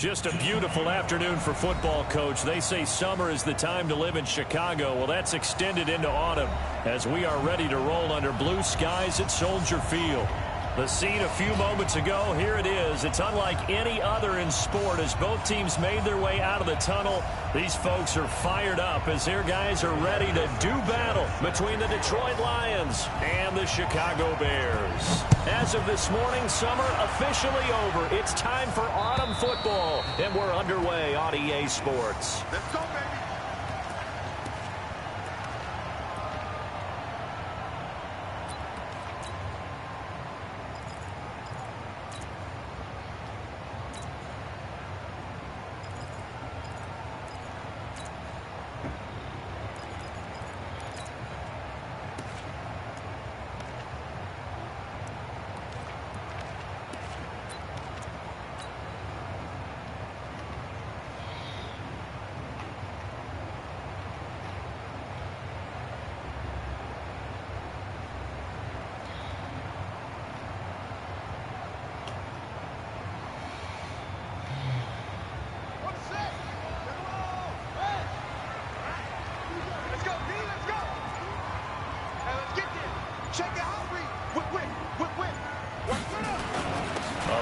Just a beautiful afternoon for football, Coach. They say summer is the time to live in Chicago. Well, that's extended into autumn as we are ready to roll under blue skies at Soldier Field. The scene a few moments ago, here it is. It's unlike any other in sport as both teams made their way out of the tunnel. These folks are fired up as their guys are ready to do battle between the Detroit Lions and the Chicago Bears. As of this morning, summer officially over. It's time for autumn football, and we're underway on EA Sports. Let's go, baby.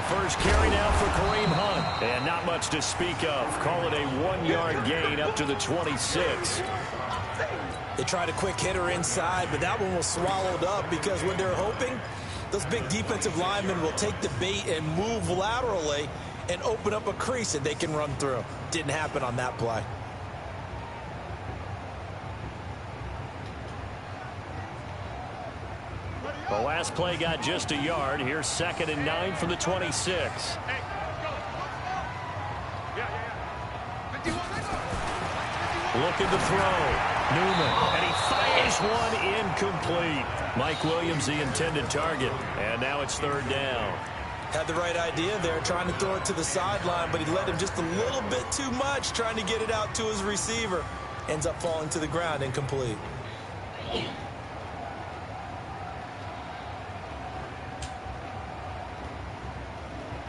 First carry now for Kareem Hunt. And not much to speak of. Call it a 1-yard gain up to the 26. They tried a quick hitter inside, but that one was swallowed up because what they're hoping, those big defensive linemen will take the bait and move laterally and open up a crease that they can run through. Didn't happen on that play. The last play got just a yard. Here's 2nd and 9 from the 26. Looking to throw. Newman. And he fires one incomplete. Mike Williams, the intended target. And now it's 3rd down. Had the right idea there, trying to throw it to the sideline, but he led him just a little bit too much, trying to get it out to his receiver. Ends up falling to the ground, incomplete.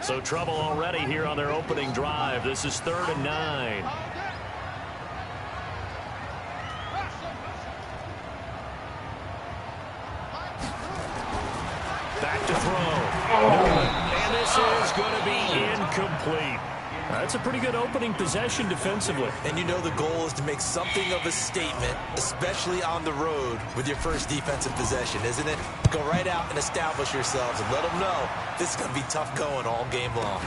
So trouble already here on their opening drive. This is 3rd and 9. Back to throw. Newman. And this is going to be incomplete. That's a pretty good opening possession defensively. And you know the goal is to make something of a statement, especially on the road with your first defensive possession, isn't it? Go right out and establish yourselves and let them know this is going to be tough going all game long.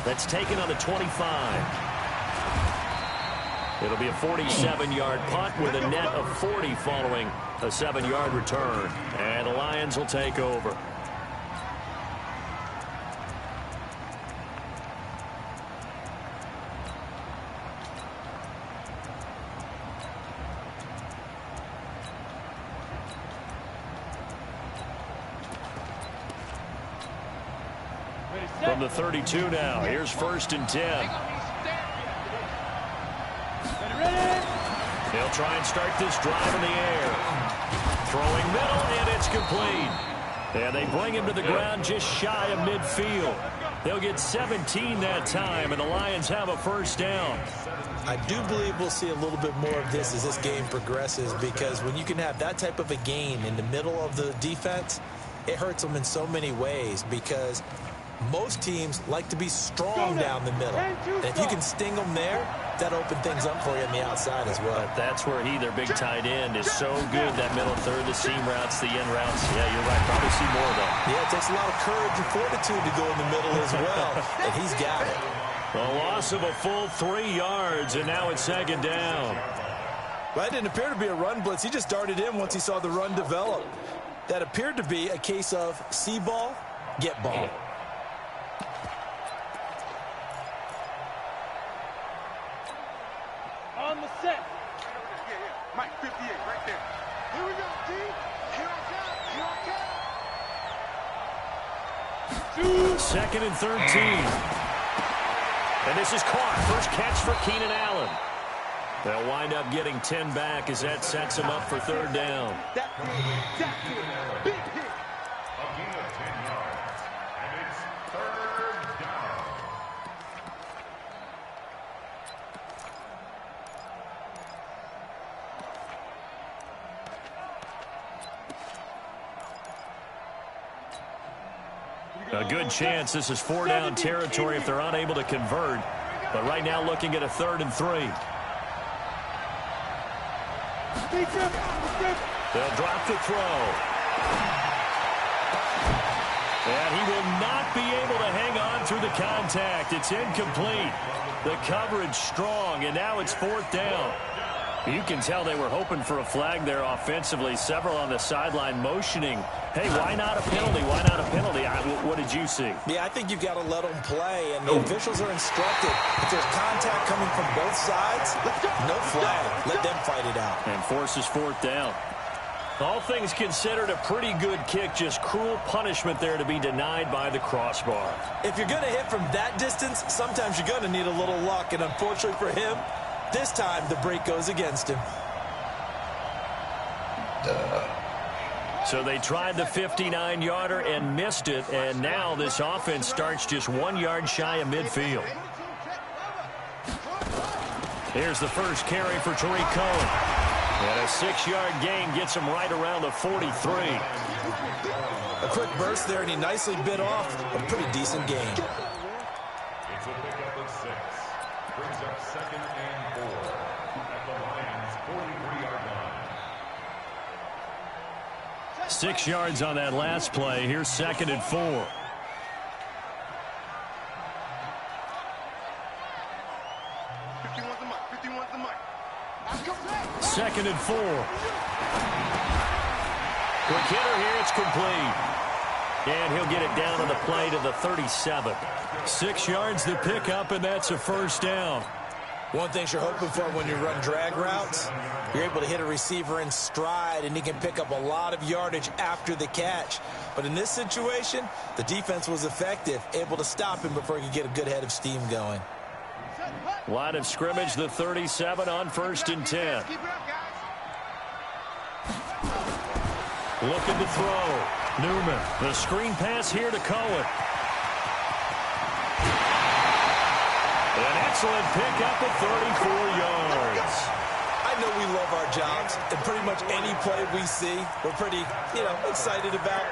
That's taken on the 25. It'll be a 47-yard punt with a net of 40 following a 7-yard return. And the Lions will take over. From the 32 now. Here's 1st and 10. They'll try and start this drive in the air. Throwing middle, and it's complete. And they bring him to the ground just shy of midfield. They'll get 17 that time, and the Lions have a 1st down. I do believe we'll see a little bit more of this as this game progresses, because when you can have that type of a gain in the middle of the defense, it hurts them in so many ways, because most teams like to be strong down the middle. And if you can sting them there, that opens things up for you on the outside as well. But that's where their big tight end, is so good. That middle third, the seam routes, the in routes. Yeah, you're right. Probably see more of that. Yeah, it takes a lot of courage and fortitude to go in the middle as well. And he's got it. A loss of a full 3 yards, and now it's 2nd down. Well, that didn't appear to be a run blitz. He just darted in once he saw the run develop. That appeared to be a case of see ball, get ball. On the set. Yeah. Mike, 58, right there. Here we go, T. Here I come. 2nd and 13. And this is caught. First catch for Keenan Allen. They'll wind up getting 10 back as that sets them up for 3rd down. That big hit. A gain of 10 yards. And it's 3rd down. A good chance this is 4-down territory if they're unable to convert. But right now looking at a 3rd and 3. They'll drop the throw. And he will not be able to hang on through the contact. It's incomplete. The coverage strong, and now it's 4th down. You can tell they were hoping for a flag there offensively. Several on the sideline motioning, hey, why not a penalty? Why not a penalty? What did you see? Yeah, I think you've got to let them play, and the officials are instructed. If there's contact coming from both sides, no flag. Let them fight it out. And forces 4th down. All things considered, a pretty good kick. Just cruel punishment there to be denied by the crossbar. If you're going to hit from that distance, sometimes you're going to need a little luck, and unfortunately for him, this time the break goes against him. So they tried the 59-yarder and missed it, and now this offense starts just 1 yard shy of midfield. Here's the first carry for Tariq Cohen. And a 6-yard gain gets him right around the 43. A quick burst there, and he nicely bit off a pretty decent gain. It's a pickup of 6. Brings up 2nd and 4 at the Lions' 43-yard line. 6 yards on that last play. Here's 2nd and 4. Second and 4. Quick hitter here. It's complete. And he'll get it down on the play to the 37. 6 yards to pick up, and that's a 1st down. One thing you're hoping for when you run drag routes, you're able to hit a receiver in stride, and he can pick up a lot of yardage after the catch. But in this situation, the defense was effective, able to stop him before he could get a good head of steam going. Line of scrimmage, the 37 on 1st and 10. Looking to throw. Newman, the screen pass here to Cohen. An excellent pickup of 34 yards. I know we love our jobs, and pretty much any play we see, we're pretty, excited about.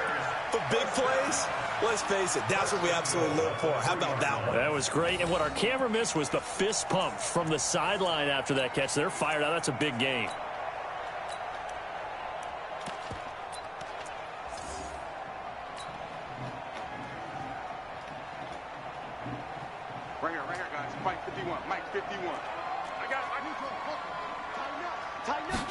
But big plays, let's face it, that's what we absolutely live for. How about that one? That was great, and what our camera missed was the fist pump from the sideline after that catch. They're fired out. That's a big gain. Right here, guys. Mike 51. Mike 51. I got it. Tighten up.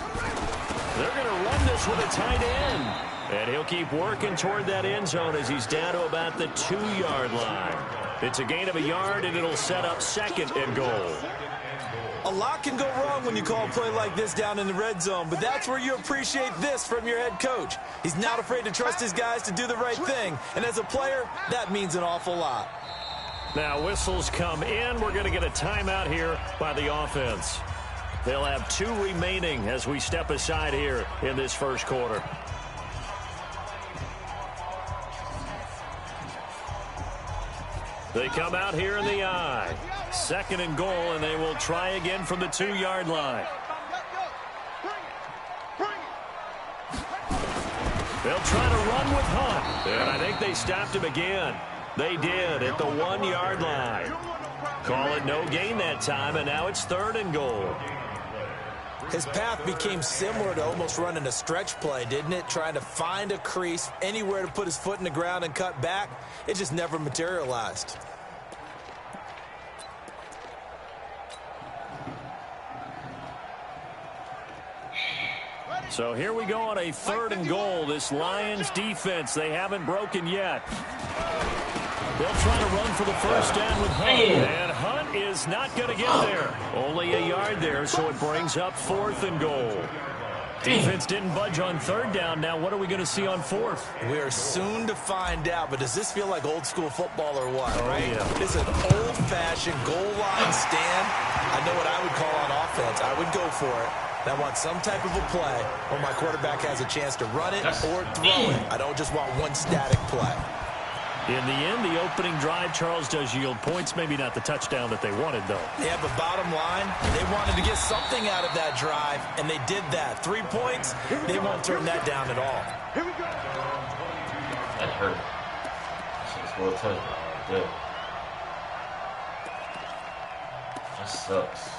They're going to run this with a tight end. And he'll keep working toward that end zone as he's down to about the 2-yard line. It's a gain of 1 yard, and it'll set up 2nd and goal. A lot can go wrong when you call a play like this down in the red zone, but that's where you appreciate this from your head coach. He's not afraid to trust his guys to do the right thing, and as a player, that means an awful lot. Now whistles come in. We're going to get a timeout here by the offense. They'll have 2 remaining as we step aside here in this first quarter. They come out here in the I. 2nd and goal, and they will try again from the 2-yard line. They'll try to run with Hunt, and I think they stopped him again. They did at the 1-yard line. Call it no gain that time, and now it's 3rd and goal. His path became similar to almost running a stretch play, didn't it? Trying to find a crease, anywhere to put his foot in the ground and cut back. It just never materialized. So here we go on a 3rd and goal. This Lions defense, they haven't broken yet. They'll try to run for the 1st down with Hunt. And Hunt is not going to get there. Only 1 yard there, so it brings up 4th and goal. Defense didn't budge on 3rd down. Now what are we going to see on 4th? We are soon to find out, but does this feel like old school football or what, right? Yeah. It's an old-fashioned goal line stand. I know what I would call on offense. I would go for it. I want some type of a play where my quarterback has a chance to run it or throw it. I don't just want one static play. In the end, the opening drive, Charles, does yield points. Maybe not the touchdown that they wanted, though. Yeah, but bottom line, they wanted to get something out of that drive, and they did that. 3 points, they won't turn that down at all. Here we go. That hurt. score a touchdown. Good. That sucks.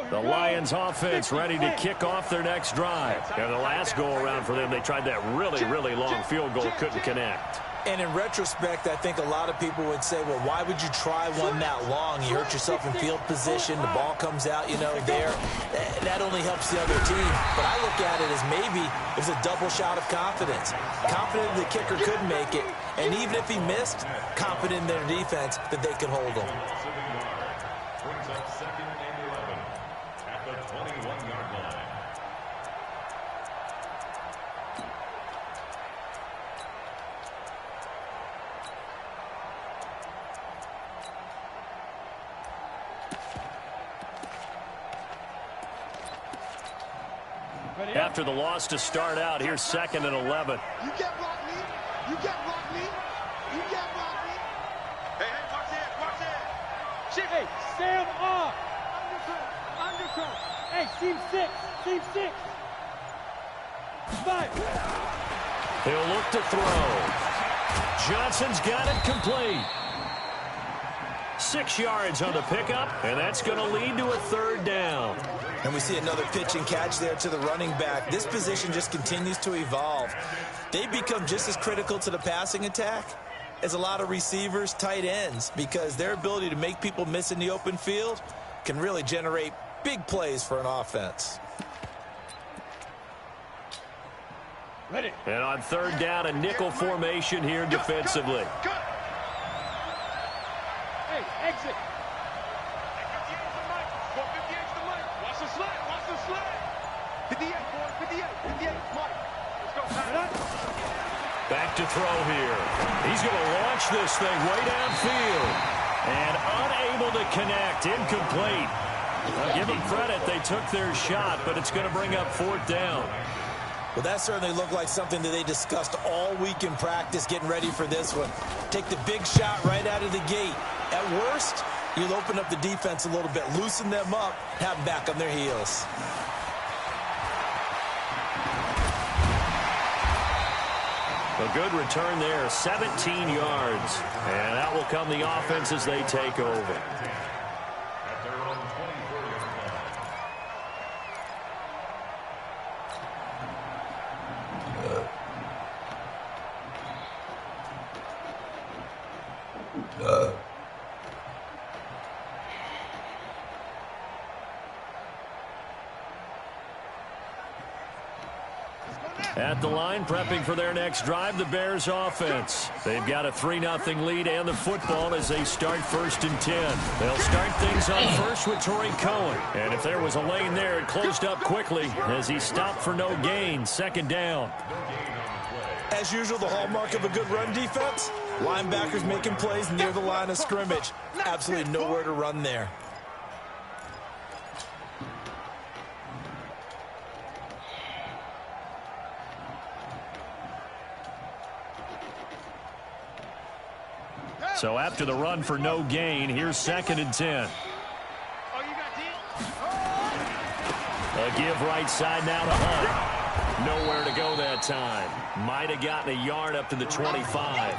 The Lions offense ready to kick off their next drive. And the last go-around for them, they tried that really long field goal, couldn't connect. And in retrospect, I think a lot of people would say, well, why would you try one that long? You hurt yourself in field position. The ball comes out, there. That only helps the other team. But I look at it as maybe it was a double shot of confidence. Confident the kicker could make it. And even if he missed, confident in their defense that they could hold him. Brings up 2nd and 11 at the 21-yard line. After the loss to start out, here's 2nd and 11. You can't block me. You can't block me. You can't block me. Hey, watch this. Watch this. Shit, hey, stand off. Undercut. Hey, team 6. Team 6. 5. He'll look to throw. Johnson's got it complete. 6 yards on the pickup, and that's going to lead to a 3rd down. And we see another pitch and catch there to the running back. This position just continues to evolve. They become just as critical to the passing attack as a lot of receivers, tight ends, because their ability to make people miss in the open field can really generate big plays for an offense. Ready. And on 3rd down, a nickel formation here defensively. Hey, exit. Watch the slide. Watch the slide. 58, boys. 58. Mike. Let's go. Back to throw here. He's going to launch this thing way downfield. And unable to connect. Incomplete. Now, give them credit. They took their shot, but it's going to bring up 4th down. Well, that certainly looked like something that they discussed all week in practice, getting ready for this one. Take the big shot right out of the gate. At worst, you'll open up the defense a little bit, loosen them up, have them back on their heels. A good return there, 17 yards. And that will come the offense as they take over. At their own 24-yard line. At the line, prepping for their next drive, the Bears offense. They've got a 3-0 lead and the football as they start 1st and 10. They'll start things on first with Torrey Cohen. And if there was a lane there, it closed up quickly as he stopped for no gain. 2nd down. As usual, the hallmark of a good run defense, linebackers making plays near the line of scrimmage. Absolutely nowhere to run there. So after the run for no gain, here's 2nd and 10. A give right side now to Hunt. Nowhere to go that time. Might have gotten a yard up to the 25.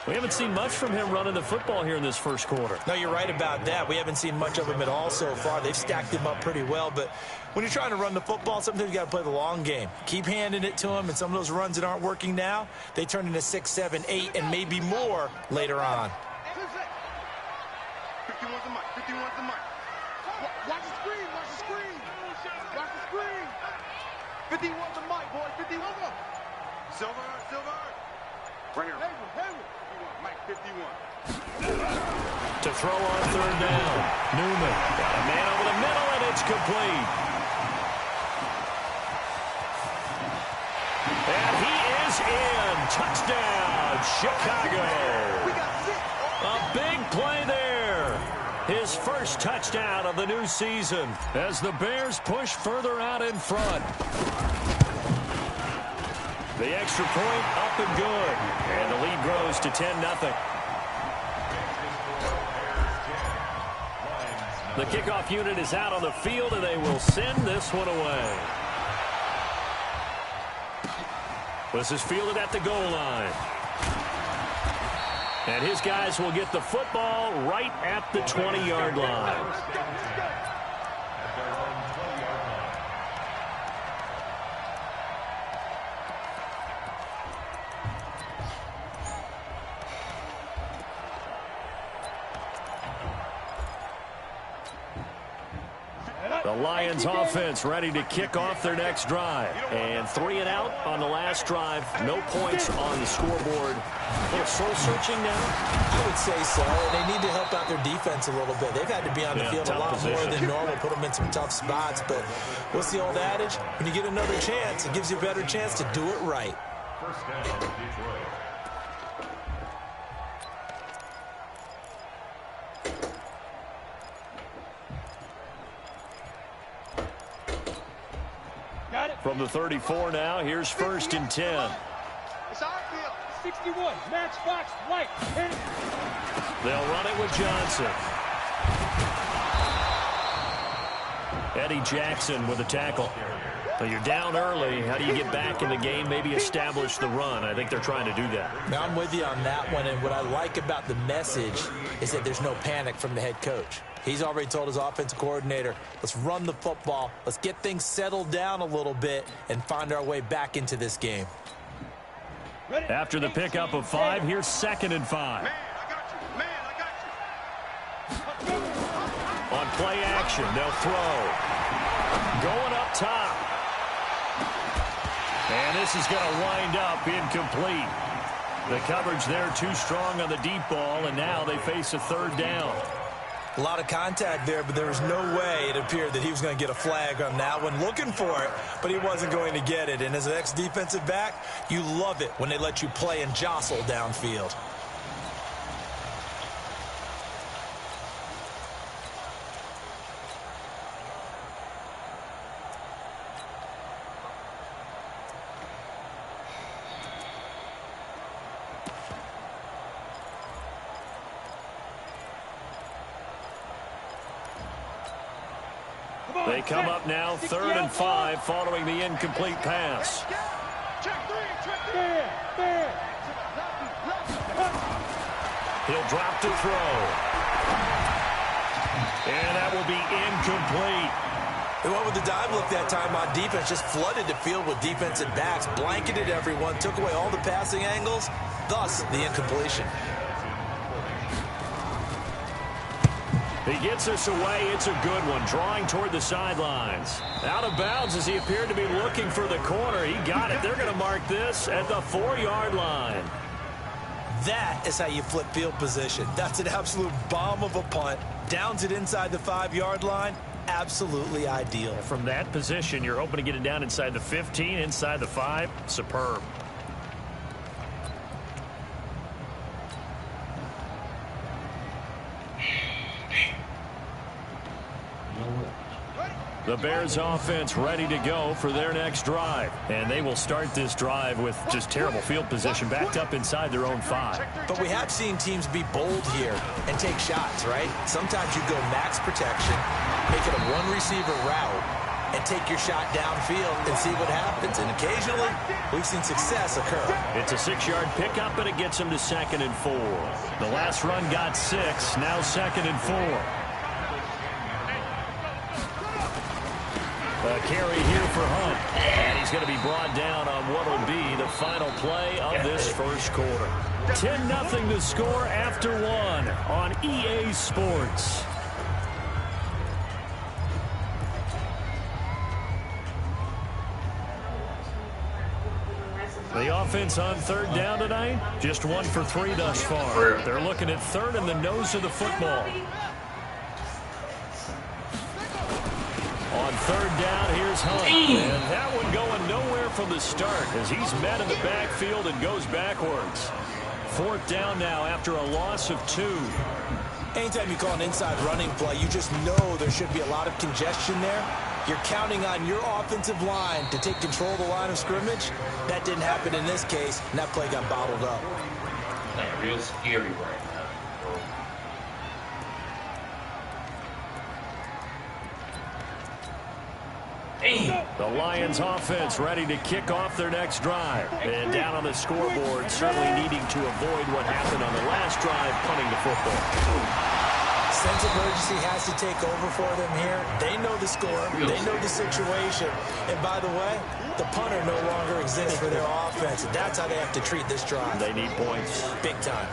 We haven't seen much from him running the football here in this first quarter. No, you're right about that. We haven't seen much of him at all so far. They've stacked him up pretty well, but when you're trying to run the football, sometimes you got to play the long game. Keep handing it to him, and some of those runs that aren't working now, they turn into 6, 7, 8, and maybe more later on. 51's the mic. 51's the mic. Watch the screen. Watch the screen. Watch the screen. 51's the mic, boy. 51's the Silver. Right here. Mike 51. To throw on 3rd down. Newman got a man over the middle, and it's complete. And he is in. Touchdown, Chicago. A big play there. His first touchdown of the new season as the Bears push further out in front. The extra point up and good. And the lead grows to 10-0. The kickoff unit is out on the field, and they will send this one away. This is fielded at the goal line. And his guys will get the football right at the 20-yard line. The Lions offense ready to kick off their next drive. And 3 and out on the last drive. No points on the scoreboard. A little soul-searching now? I would say so. They need to help out their defense a little bit. They've had to be on the field a lot more than normal, put them in some tough spots. But what's the old adage? When you get another chance, it gives you a better chance to do it right. First down, Detroit. From the 34 now, here's 1st and 10. It's our field. 61, matchbox, right. They'll run it with Johnson. Eddie Jackson with a tackle. So you're down early. How do you get back in the game, maybe establish the run? I think they're trying to do that. Now, I'm with you on that one, and what I like about the message is that there's no panic from the head coach. He's already told his offensive coordinator, let's run the football, let's get things settled down a little bit and find our way back into this game. After the pickup of 5, here's 2nd and 5. Man, I got you. Man, I got you. On play action, they'll throw. Going up top. And this is going to wind up incomplete. The coverage there too strong on the deep ball, and now they face a 3rd down. A lot of contact there, but there was no way it appeared that he was going to get a flag on that one. Looking for it, but he wasn't going to get it. And as an ex-defensive back, you love it when they let you play and jostle downfield. They come up now 3rd and 5 following the incomplete pass. He'll drop to throw. And that will be incomplete. They went with the dive look that time on defense, just flooded the field with defensive backs, blanketed everyone, took away all the passing angles, thus the incompletion. He gets us away. It's a good one. Drawing toward the sidelines. Out of bounds as he appeared to be looking for the corner. He got it. They're going to mark this at the 4-yard line. That is how you flip field position. That's an absolute bomb of a punt. Downs it inside the 5-yard line. Absolutely ideal. From that position, you're hoping to get it down inside the 15, inside the 5. Superb. The Bears offense ready to go for their next drive. And they will start this drive with just terrible field position backed up inside their own 5. But we have seen teams be bold here and take shots, right? Sometimes you go max protection, make it a one-receiver route, and take your shot downfield and see what happens. And occasionally, we've seen success occur. It's a 6-yard pickup, and it gets them to 2nd and 4. The last run got 6, now 2nd and 4. A carry here for Hunt, and he's going to be brought down on what will be the final play of this first quarter. 10-0 to score after 1 on EA Sports. The offense on 3rd down tonight, just 1 for 3 thus far. They're looking at 3rd in the nose of the football. On 3rd down, here's Hunt. And that one going nowhere from the start as he's met in the backfield and goes backwards. 4th down now after a loss of 2. Anytime you call an inside running play, you just know there should be a lot of congestion there. You're counting on your offensive line to take control of the line of scrimmage. That didn't happen in this case, and that play got bottled up. Like, real scary right now. The Lions offense ready to kick off their next drive. And down on the scoreboard, certainly needing to avoid what happened on the last drive, punting the football. Sense of urgency has to take over for them here. They know the score. They know the situation. And by the way, the punter no longer exists for their offense. That's how they have to treat this drive. They need points. Big time.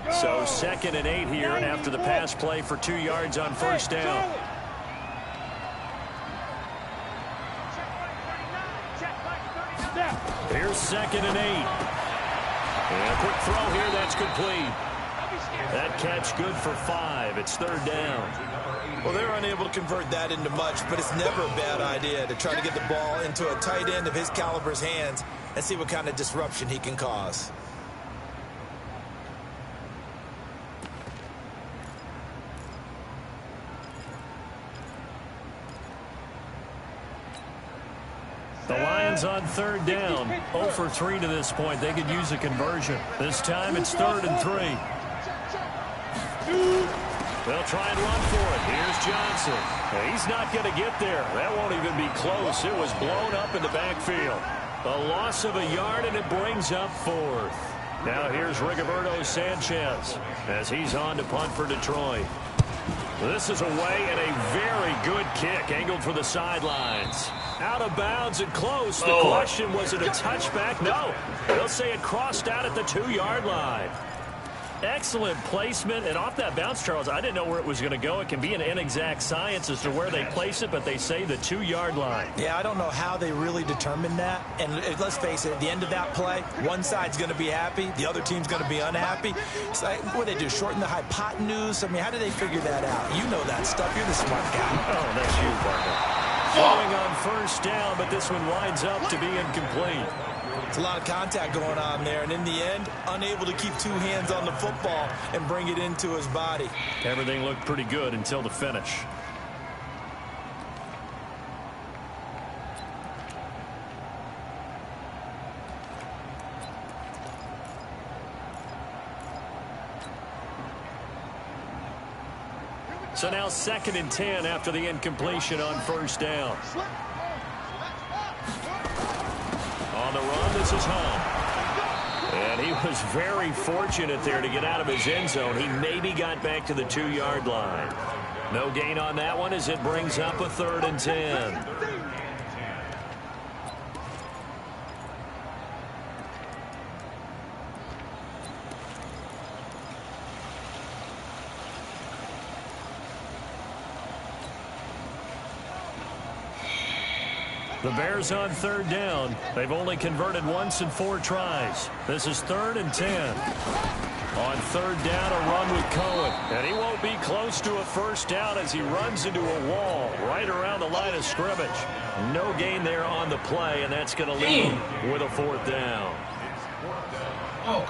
So 2nd and 8 here after the pass play for 2 yards on first down. Here's 2nd and 8. And a quick throw here, that's complete. That catch good for 5. It's 3rd down. Well, they're unable to convert that into much, but it's never a bad idea to try to get the ball into a tight end of his caliber's hands and see what kind of disruption he can cause. The Lions on 3rd down. 0 for 3 to this point. They could use a conversion. This time it's 3rd and 3. They'll try and run for it. Here's Johnson. He's not going to get there. That won't even be close. It was blown up in the backfield. A loss of a yard, and it brings up 4th. Now here's Rigoberto Sanchez as he's on to punt for Detroit. This is away and a very good kick angled for the sidelines. Out of bounds and close. The question, was it a touchback? No. They'll say it crossed out at the 2-yard line. Excellent placement, and off that bounce, Charles, I didn't know where it was going to go. It can be an inexact science as to where they place it, but they say the 2-yard line. Yeah, I don't know how they really determined that. And let's face it, at the end of that play, one side's going to be happy, the other team's going to be unhappy. It's like, what do they do, shorten the hypotenuse? I mean, how do they figure that out? You know that stuff. You're the smart guy. Oh, that's you, partner. Going on first down, but this one winds up to be incomplete. It's a lot of contact going on there, and in the end, unable to keep 2 hands on the football and bring it into his body. Everything looked pretty good until the finish. So now 2nd and 10 after the incompletion on first down. On the run, this is Hunt. And he was very fortunate there to get out of his end zone. He maybe got back to the 2-yard line. No gain on that one as it brings up a 3rd and 10. The Bears on 3rd down. They've only converted once in 4 tries. This is 3rd and 10. On 3rd down, a run with Cohen. And he won't be close to a first down as he runs into a wall right around the line of scrimmage. No gain there on the play, and that's going to leave him with a 4th down. Oh,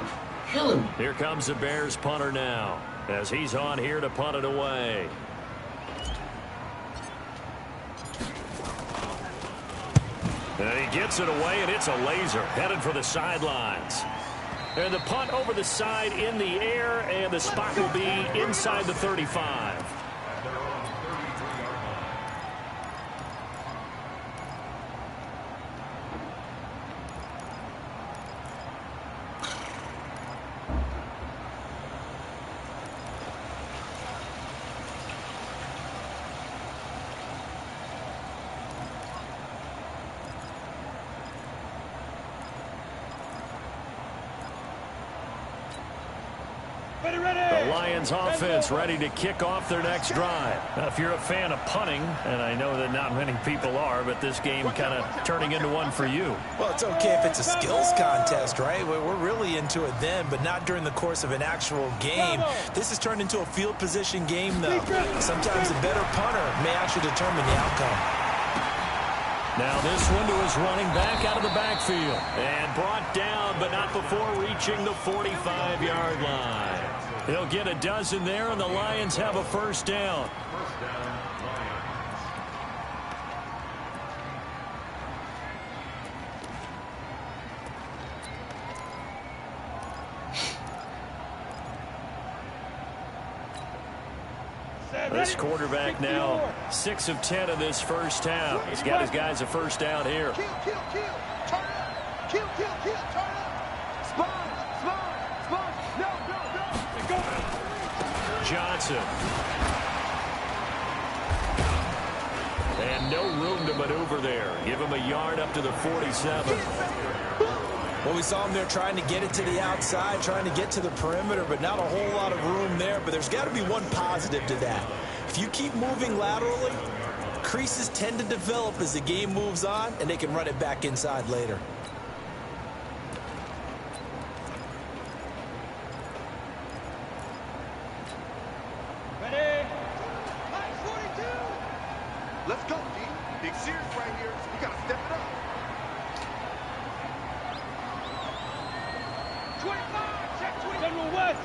killing me. Here comes the Bears punter now as he's on here to punt it away. And he gets it away, and it's a laser headed for the sidelines. And the punt over the side in the air, and the spot will be inside the 35. The Lions offense ready to kick off their next drive. Now, if you're a fan of punting, and I know that not many people are, but this game kind of turning into one for you. Well, it's okay if it's a skills contest, right? We're really into it then, but not during the course of an actual game. This has turned into a field position game, though. Sometimes a better punter may actually determine the outcome. Now this one to his running back out of the backfield. And brought down, but not before reaching the 45-yard line. He'll get a dozen there, and the Lions have a first down. First down, Lions. This quarterback now 6 of 10 in this first half. He's got his guys a first down here. Kill, kill, kill. Turn up. Kill, kill, kill. Turn up. Sponge. No. Johnson. And no room to maneuver there. Give him a yard up to the 47. Well, we saw him there trying to get it to the outside, trying to get to the perimeter, but not a whole lot of room there. But there's got to be one positive to that. If you keep moving laterally, creases tend to develop as the game moves on, and they can run it back inside later. Ready? Let's go, D. Big series right here. You got to step it up. 25, check 20. General West.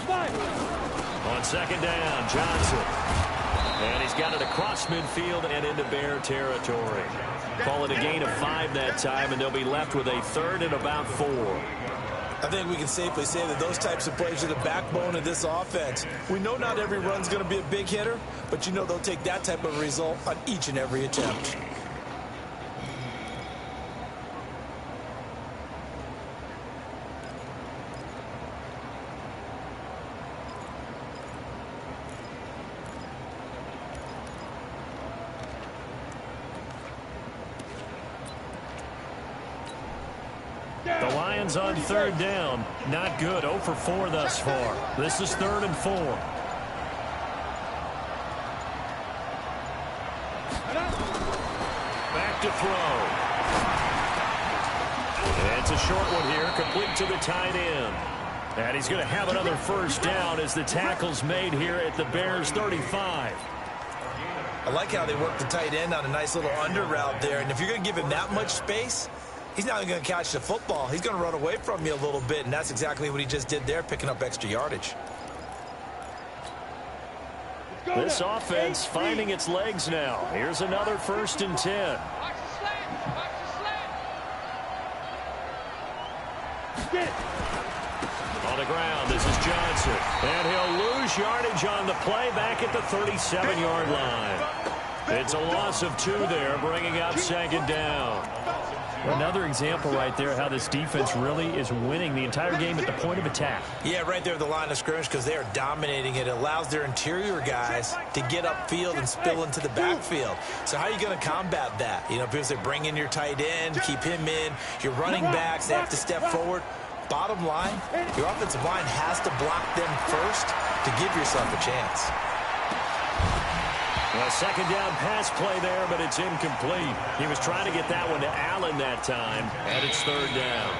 5. On second down, Johnson. And he's got it across midfield and into Bear territory. Call it a gain of 5 that time, and they'll be left with a third and about 4. I think we can safely say that those types of plays are the backbone of this offense. We know not every run's going to be a big hitter, but you know they'll take that type of result on each and every attempt. The Lions on third down. Not good. 0 for 4 thus far. This is 3rd and 4. Back to throw. And it's a short one here, complete to the tight end. And he's going to have another first down as the tackle's made here at the Bears' 35. I like how they work the tight end on a nice little under route there. And if you're going to give him that much space, he's not going to catch the football. He's going to run away from you a little bit, and that's exactly what he just did there, picking up extra yardage. This offense finding its legs now. Here's another 1st and 10. Watch the slant. Watch the slant. Get it. On the ground, this is Johnson. And he'll lose yardage on the play back at the 37-yard line. It's a loss of 2 there, bringing up second down. Another example right there how this defense really is winning the entire game at the point of attack. Yeah, right there at the line of scrimmage because they are dominating it. It allows their interior guys to get upfield and spill into the backfield. So how are you going to combat that? You know, because they bring in your tight end, keep him in. Your running backs, they have to step forward. Bottom line, your offensive line has to block them first to give yourself a chance. A second down pass play there, but it's incomplete. He was trying to get that one to Allen that time, and it's 3rd down.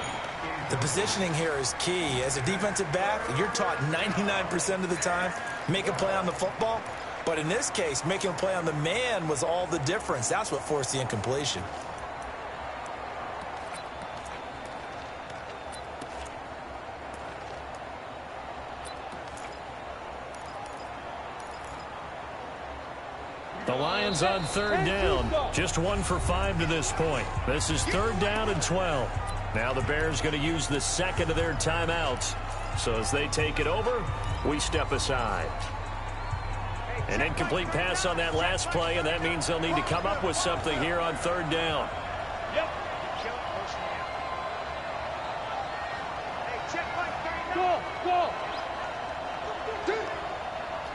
The positioning here is key. As a defensive back, you're taught 99% of the time, make a play on the football. But in this case, making a play on the man was all the difference. That's what forced the incompletion. The Lions on 3rd down. Just 1 for 5 to this point. This is 3rd down and 12. Now the Bears going to use the 2nd of their timeouts. So as they take it over, we step aside. An incomplete pass on that last play, and that means they'll need to come up with something here on 3rd down. Yep. Hey, check Mike 39. Go.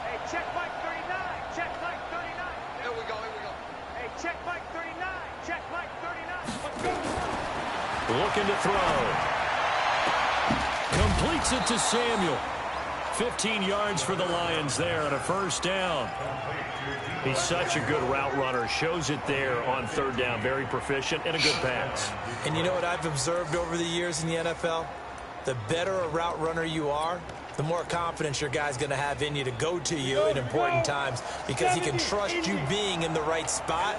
Hey, check Mike 39. Check Mike 39. Here we go. Hey, check Mike 39. Check Mike 39. Looking to throw. Completes it to Samuel. 15 yards for the Lions there on a first down. He's such a good route runner. Shows it there on 3rd down. Very proficient and a good pass. And you know what I've observed over the years in the NFL? The better a route runner you are, the more confidence your guy's going to have in you to go to you in important times because he can trust you being in the right spot,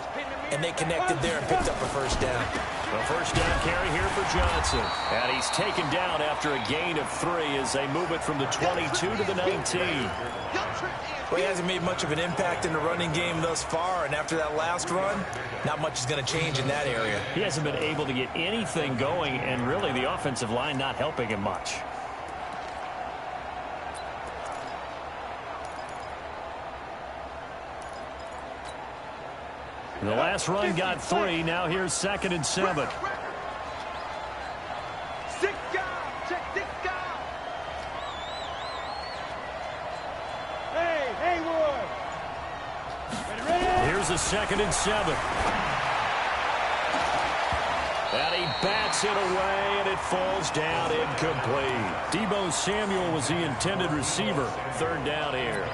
and they connected there and picked up a first down. A first down carry here for Johnson. And he's taken down after a gain of 3 as they move it from the 22 to the 19. Well, he hasn't made much of an impact in the running game thus far, and after that last run, not much is going to change in that area. He hasn't been able to get anything going, and really the offensive line not helping him much. The last run got 3. Now here's 2nd and 7. Here's a 2nd and 7. And he bats it away, and it falls down incomplete. Deebo Samuel was the intended receiver. 3rd down here.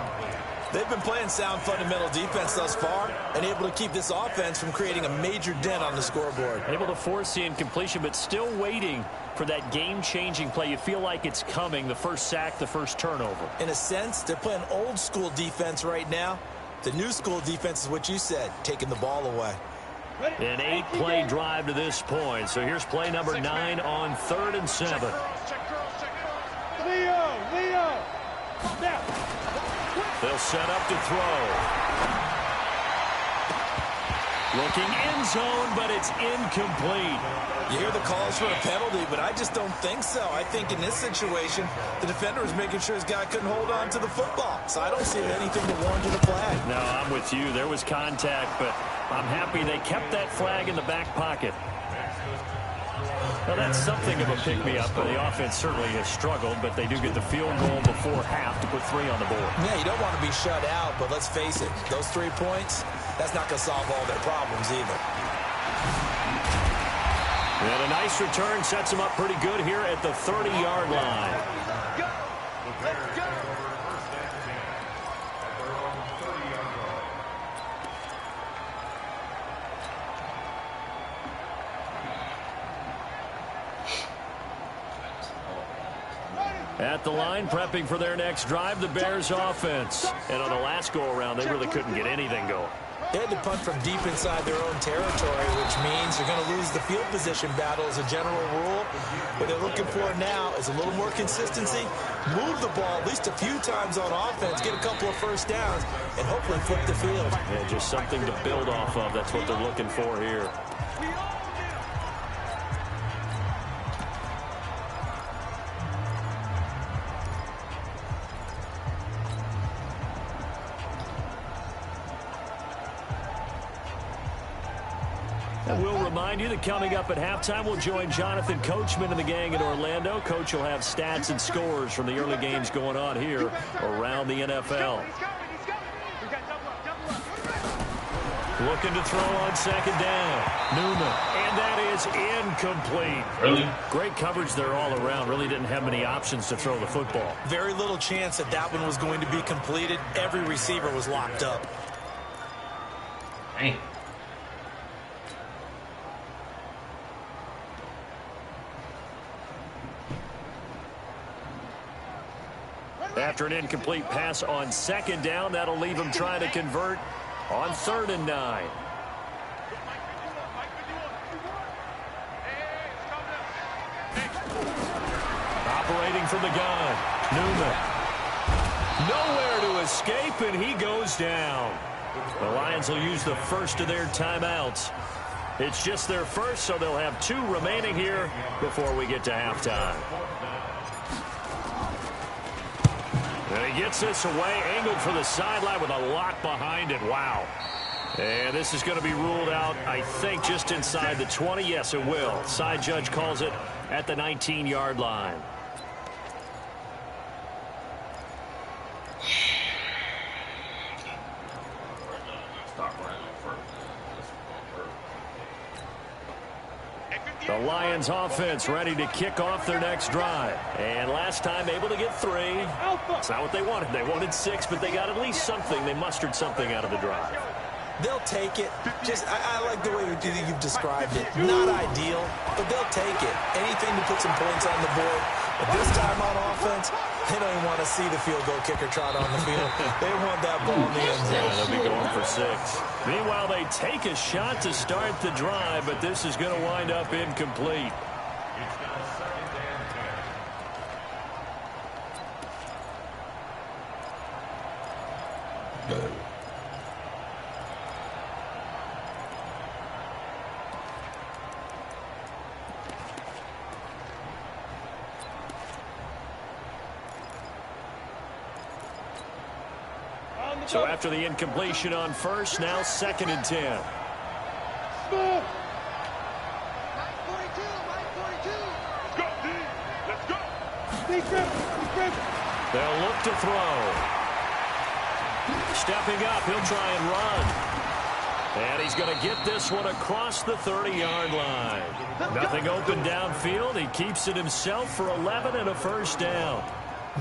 They've been playing sound fundamental defense thus far and able to keep this offense from creating a major dent on the scoreboard. Able to force the incompletion, but still waiting for that game-changing play. You feel like it's coming, the first sack, the first turnover. In a sense, they're playing old-school defense right now. The new-school defense is what you said, taking the ball away. An 8-play drive to this point. So here's play number 9 on 3rd and 7. Leo! Now. They'll set up to throw. Looking end zone, but it's incomplete. You hear the calls for a penalty, but I just don't think so. I think in this situation, the defender was making sure his guy couldn't hold on to the football. So I don't see anything to warrant a flag. No, I'm with you. There was contact, but I'm happy they kept that flag in the back pocket. Well, that's something of a pick-me-up. The offense certainly has struggled, but they do get the field goal before half to put 3 on the board. Yeah, you don't want to be shut out, but let's face it, those 3 points, that's not going to solve all their problems either. And a nice return sets them up pretty good here at the 30-yard line. Let's go! At the line, prepping for their next drive, the Bears offense. And on the last go-around, they really couldn't get anything going. They had to punt from deep inside their own territory, which means they're going to lose the field position battle as a general rule. What they're looking for now is a little more consistency, move the ball at least a few times on offense, get a couple of first downs, and hopefully flip the field. Yeah, just something to build off of. That's what they're looking for here. And we'll remind you that coming up at halftime, we'll join Jonathan Coachman and the gang in Orlando. Coach will have stats and scores from the early games going on here around the NFL. Looking to throw on 2nd down. Newman. And that is incomplete. Really? Great coverage there all around. Really didn't have many options to throw the football. Very little chance that that one was going to be completed. Every receiver was locked up. Dang. After an incomplete pass on 2nd down, that'll leave him trying to convert on 3rd and 9. Operating from the gun, Newman. Nowhere to escape, and he goes down. The Lions will use the first of their timeouts. It's just their first, so they'll have 2 remaining here before we get to halftime. And he gets this away, angled for the sideline with a lot behind it. Wow. And this is going to be ruled out, I think, just inside the 20. Yes, it will. Side judge calls it at the 19-yard line. The Lions offense ready to kick off their next drive. And last time able to get 3. It's not what they wanted. They wanted 6, but they got at least something. They mustered something out of the drive. They'll take it. Just, I like the way you've described it. Not ideal, but they'll take it. Anything to put some points on the board. But this time on offense, they don't even want to see the field goal kicker trot on the field. They want that ball in the end zone. Yeah, they'll be going for 6. Meanwhile, they take a shot to start the drive, but this is going to wind up incomplete. It's now 2nd and 10. So after the incompletion on first, now 2nd and 10. Line 42, line 42. Let's go, D. Let's go. Big grip, big grip. They'll look to throw. Stepping up, he'll try and run. And he's going to get this one across the 30-yard line. Nothing open downfield. He keeps it himself for 11 and a first down.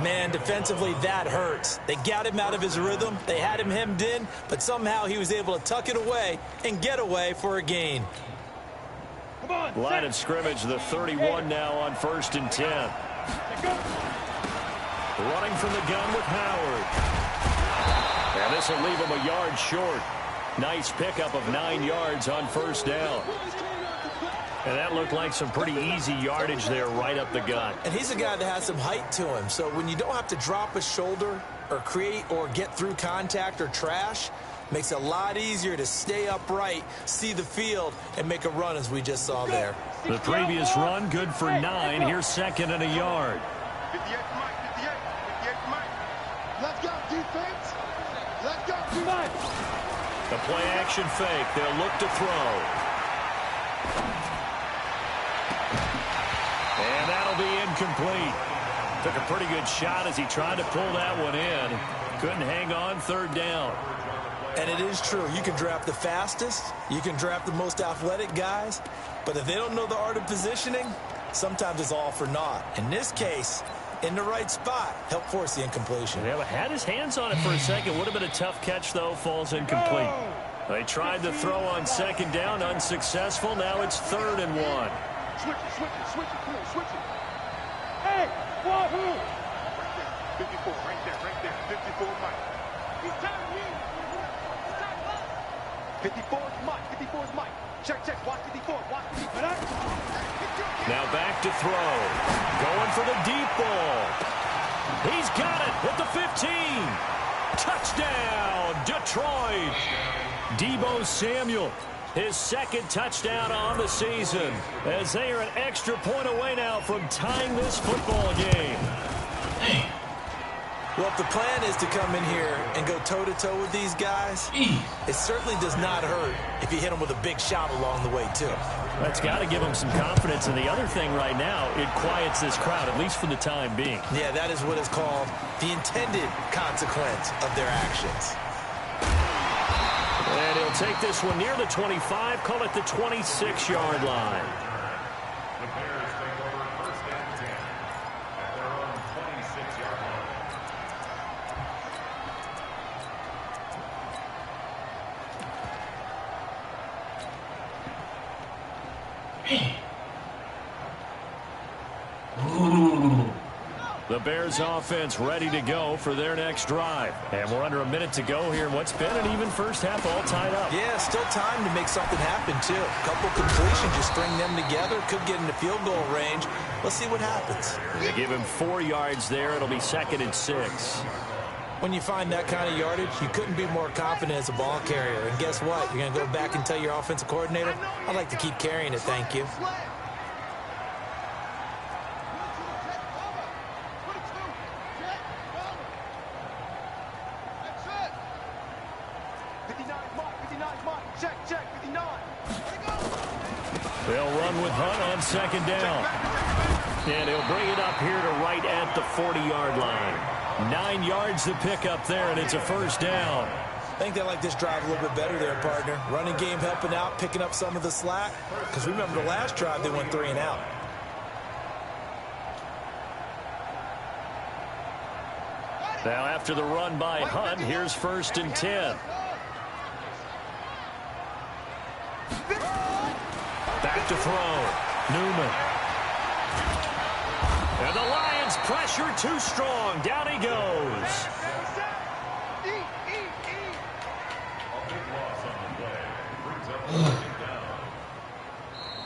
Man, defensively, that hurts. They got him out of his rhythm. They had him hemmed in, but somehow he was able to tuck it away and get away for a gain. Come on, Line of scrimmage, the 31 now on 1st and 10. Running from the gun with Howard. And this will leave him a yard short. Nice pickup of 9 yards on first down. And that looked like some pretty easy yardage there right up the gut. And he's a guy that has some height to him. So when you don't have to drop a shoulder or create or get through contact or trash, makes it a lot easier to stay upright, see the field, and make a run as we just saw there. The previous run, good for 9. Here's 2nd and a yard. 58 Mike, 58 Mike. Let's go, defense. Let's go, defense. The play action fake. They'll look to throw. And that'll be incomplete. Took a pretty good shot as he tried to pull that one in. Couldn't hang on 3rd down. And it is true. You can draft the fastest. You can draft the most athletic guys. But if they don't know the art of positioning, sometimes it's all for naught. In this case, in the right spot, help force the incompletion. Yeah, but had his hands on it for a second. Would have been a tough catch, though. Falls incomplete. They tried to throw on 2nd down. Unsuccessful. Now it's 3rd and 1. Switch it, come on, switch it. Hey, wahoo! Right there, 54, right there, 54 Mike. He's telling me. 54 is Mike, 54 is Mike. Check, watch 54, watch 54. Now back to throw. Going for the deep ball. He's got it at the 15. Touchdown, Detroit. Deebo Samuel. His 2nd touchdown on the season, as they are an extra point away now from tying this football game. Well, if the plan is to come in here and go toe-to-toe with these guys, it certainly does not hurt if you hit them with a big shot along the way, too. That's got to give them some confidence. And the other thing right now, it quiets this crowd, at least for the time being. Yeah, that is what is called the intended consequence of their actions. And he'll take this one near the 25, call it the 26-yard line. The Bears take over 1st and 10 at their own 26-yard line. The Bears offense ready to go for their next drive. And we're under a minute to go here in what's been an even first half, all tied up. Yeah, still time to make something happen, too. A couple completions, you string them together, could get into field goal range. Let's see what happens. They give him 4 yards there. It'll be 2nd and 6. When you find that kind of yardage, you couldn't be more confident as a ball carrier. And guess what? You're going to go back and tell your offensive coordinator, I'd like to keep carrying it, thank you. They'll run with Hunt on 2nd down. And he'll bring it up here to right at the 40-yard line. 9 yards to pick up there, and it's a first down. I think they like this drive a little bit better there, partner. Running game helping out, picking up some of the slack. Because remember the last drive, they went 3 and out. Now after the run by Hunt, here's 1st and 10. Back to throw. Newman. And the Lions pressure too strong. Down he goes.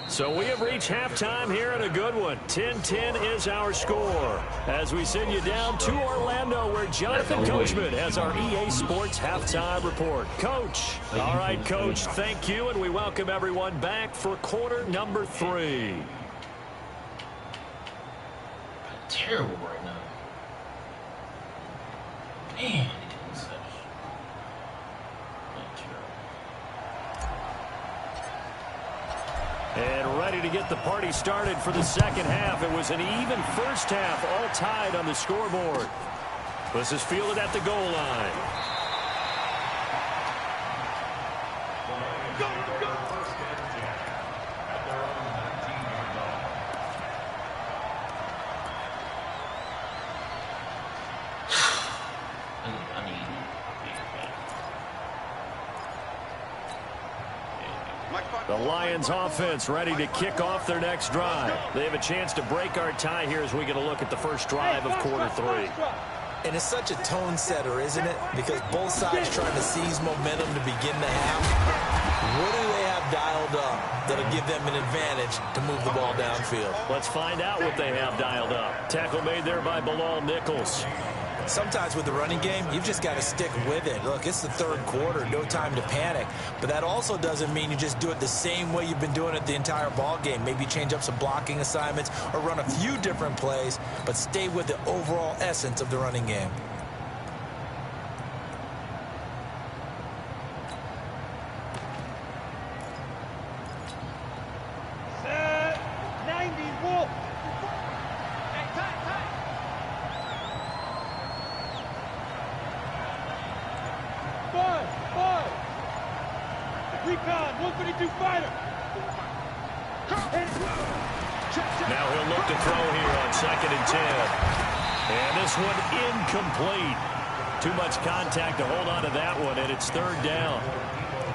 So we have reached halftime here in a good one. 10-10 is our score. As we send you down to Orlando, where Jonathan Coachman has our EA Sports halftime report. Coach. All right, Coach, thank you, and we welcome everyone back for quarter number 3. Terrible right now. Man, and ready to get the party started for the second half. It was an even first half, all tied on the scoreboard. This is fielded at the goal line. The Lions offense ready to kick off their next drive. They have a chance to break our tie here as we get a look at the first drive of quarter 3. And it's such a tone setter, isn't it? Because both sides trying to seize momentum to begin the half. What do they have dialed up that'll give them an advantage to move the ball downfield? Let's find out what they have dialed up. Tackle made there by Bilal Nichols. Sometimes with the running game, you've just got to stick with it. Look, it's the third quarter, no time to panic. But that also doesn't mean you just do it the same way you've been doing it the entire ball game. Maybe change up some blocking assignments or run a few different plays, but stay with the overall essence of the running game. Now he'll look to throw here on 2nd and 10. And this one incomplete. Too much contact to hold on to that one, and it's 3rd down.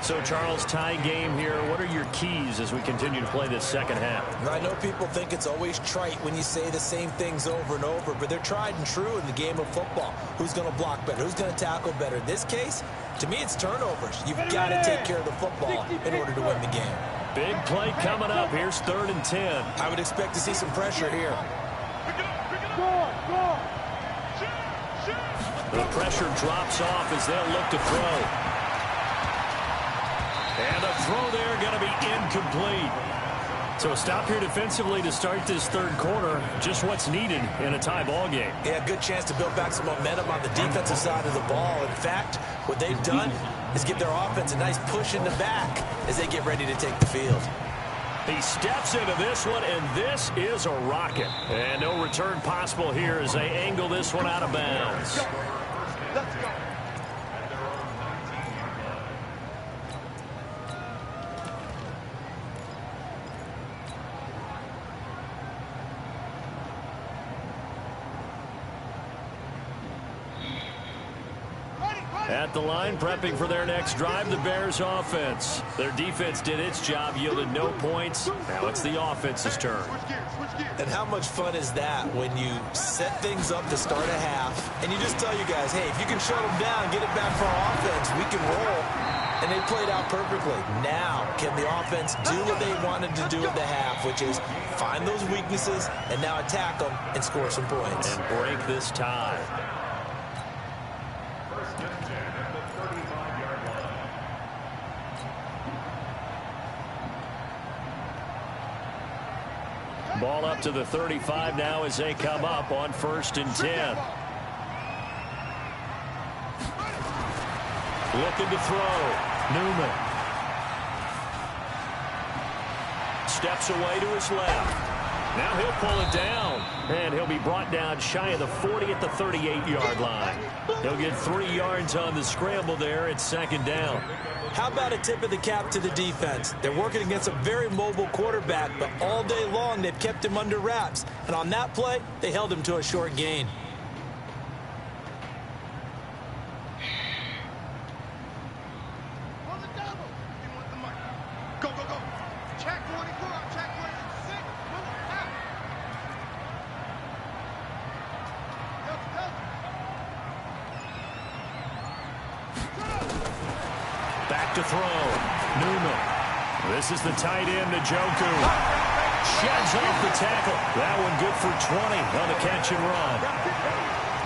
So, Charles, tie game here. What are your keys as we continue to play this second half? I know people think it's always trite when you say the same things over and over, but they're tried and true in the game of football. Who's going to block better? Who's going to tackle better? In this case, to me, it's turnovers. You've got to take care of the football in order to win the game. Big play coming up. Here's 3rd and 10. I would expect to see some pressure here. The pressure drops off as they'll look to throw. And a throw there going to be incomplete. So a stop here defensively to start this 3rd quarter. Just what's needed in a tie ball game. Yeah, good chance to build back some momentum on the defensive side of the ball. In fact, what they've done is give their offense a nice push in the back as they get ready to take the field. He steps into this one, and this is a rocket. And no return possible here as they angle this one out of bounds. Let's go. At the line, prepping for their next drive, the Bears offense. Their defense did its job, yielded no points. Now it's the offense's turn. And how much fun is that when you set things up to start a half, and you just tell you guys, hey, if you can shut them down, get it back for our offense, we can roll. And they played out perfectly. Now, can the offense do what they wanted to do at the half, which is find those weaknesses and now attack them and score some points. And break this tie. Ball up to the 35 now as they come up on 1st and 10. Looking to throw. Newman. Steps away to his left. Now he'll pull it down. And he'll be brought down shy of the 40 at the 38-yard line. He'll get 3 yards on the scramble there at 2nd down. How about a tip of the cap to the defense? They're working against a very mobile quarterback, but all day long they've kept him under wraps. And on that play, they held him to a short gain. Go, go, go. Check 24, check 26. Back to throw. Newman. This is the tight end, Njoku. Sheds off the tackle. That one good for 20 on the catch and run.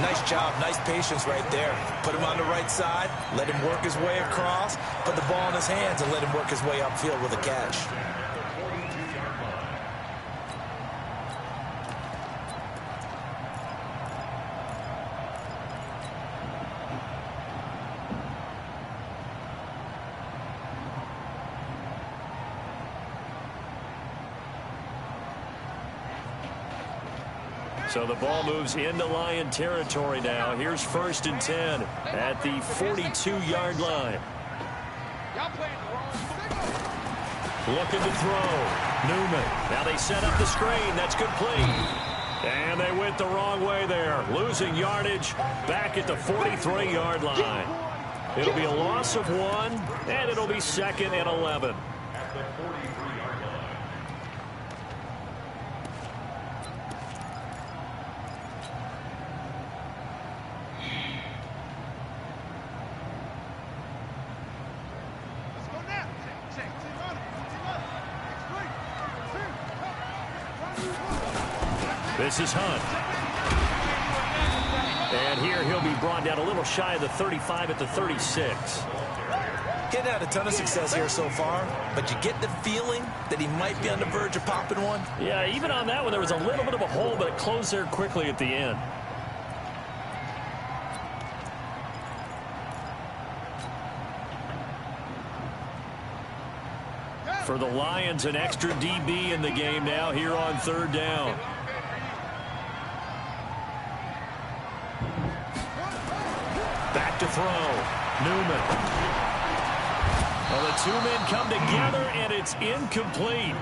Nice job, nice patience right there. Put him on the right side, let him work his way across, put the ball in his hands, and let him work his way upfield with a catch. So the ball moves into Lion territory now. Here's 1st and 10 at the 42-yard line. Looking to throw. Newman. Now they set up the screen. That's complete. And they went the wrong way there. Losing yardage back at the 43-yard line. It'll be a loss of 1, and it'll be 2nd and 11. At the 43-yard line. This is Hunt. And here he'll be brought down a little shy of the 35 at the 36. Getting had a ton of success here so far, but you get the feeling that he might be on the verge of popping one. Yeah, even on that one, there was a little bit of a hole, but it closed there quickly at the end. For the Lions, an extra DB in the game now here on 3rd down. Back to throw. Newman. Well, the two men come together, and it's incomplete.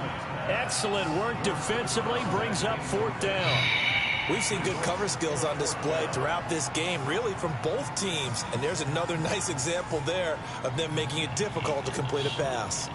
Excellent work defensively. Brings up 4th down. We've seen good cover skills on display throughout this game, really from both teams. And there's another nice example there of them making it difficult to complete a pass.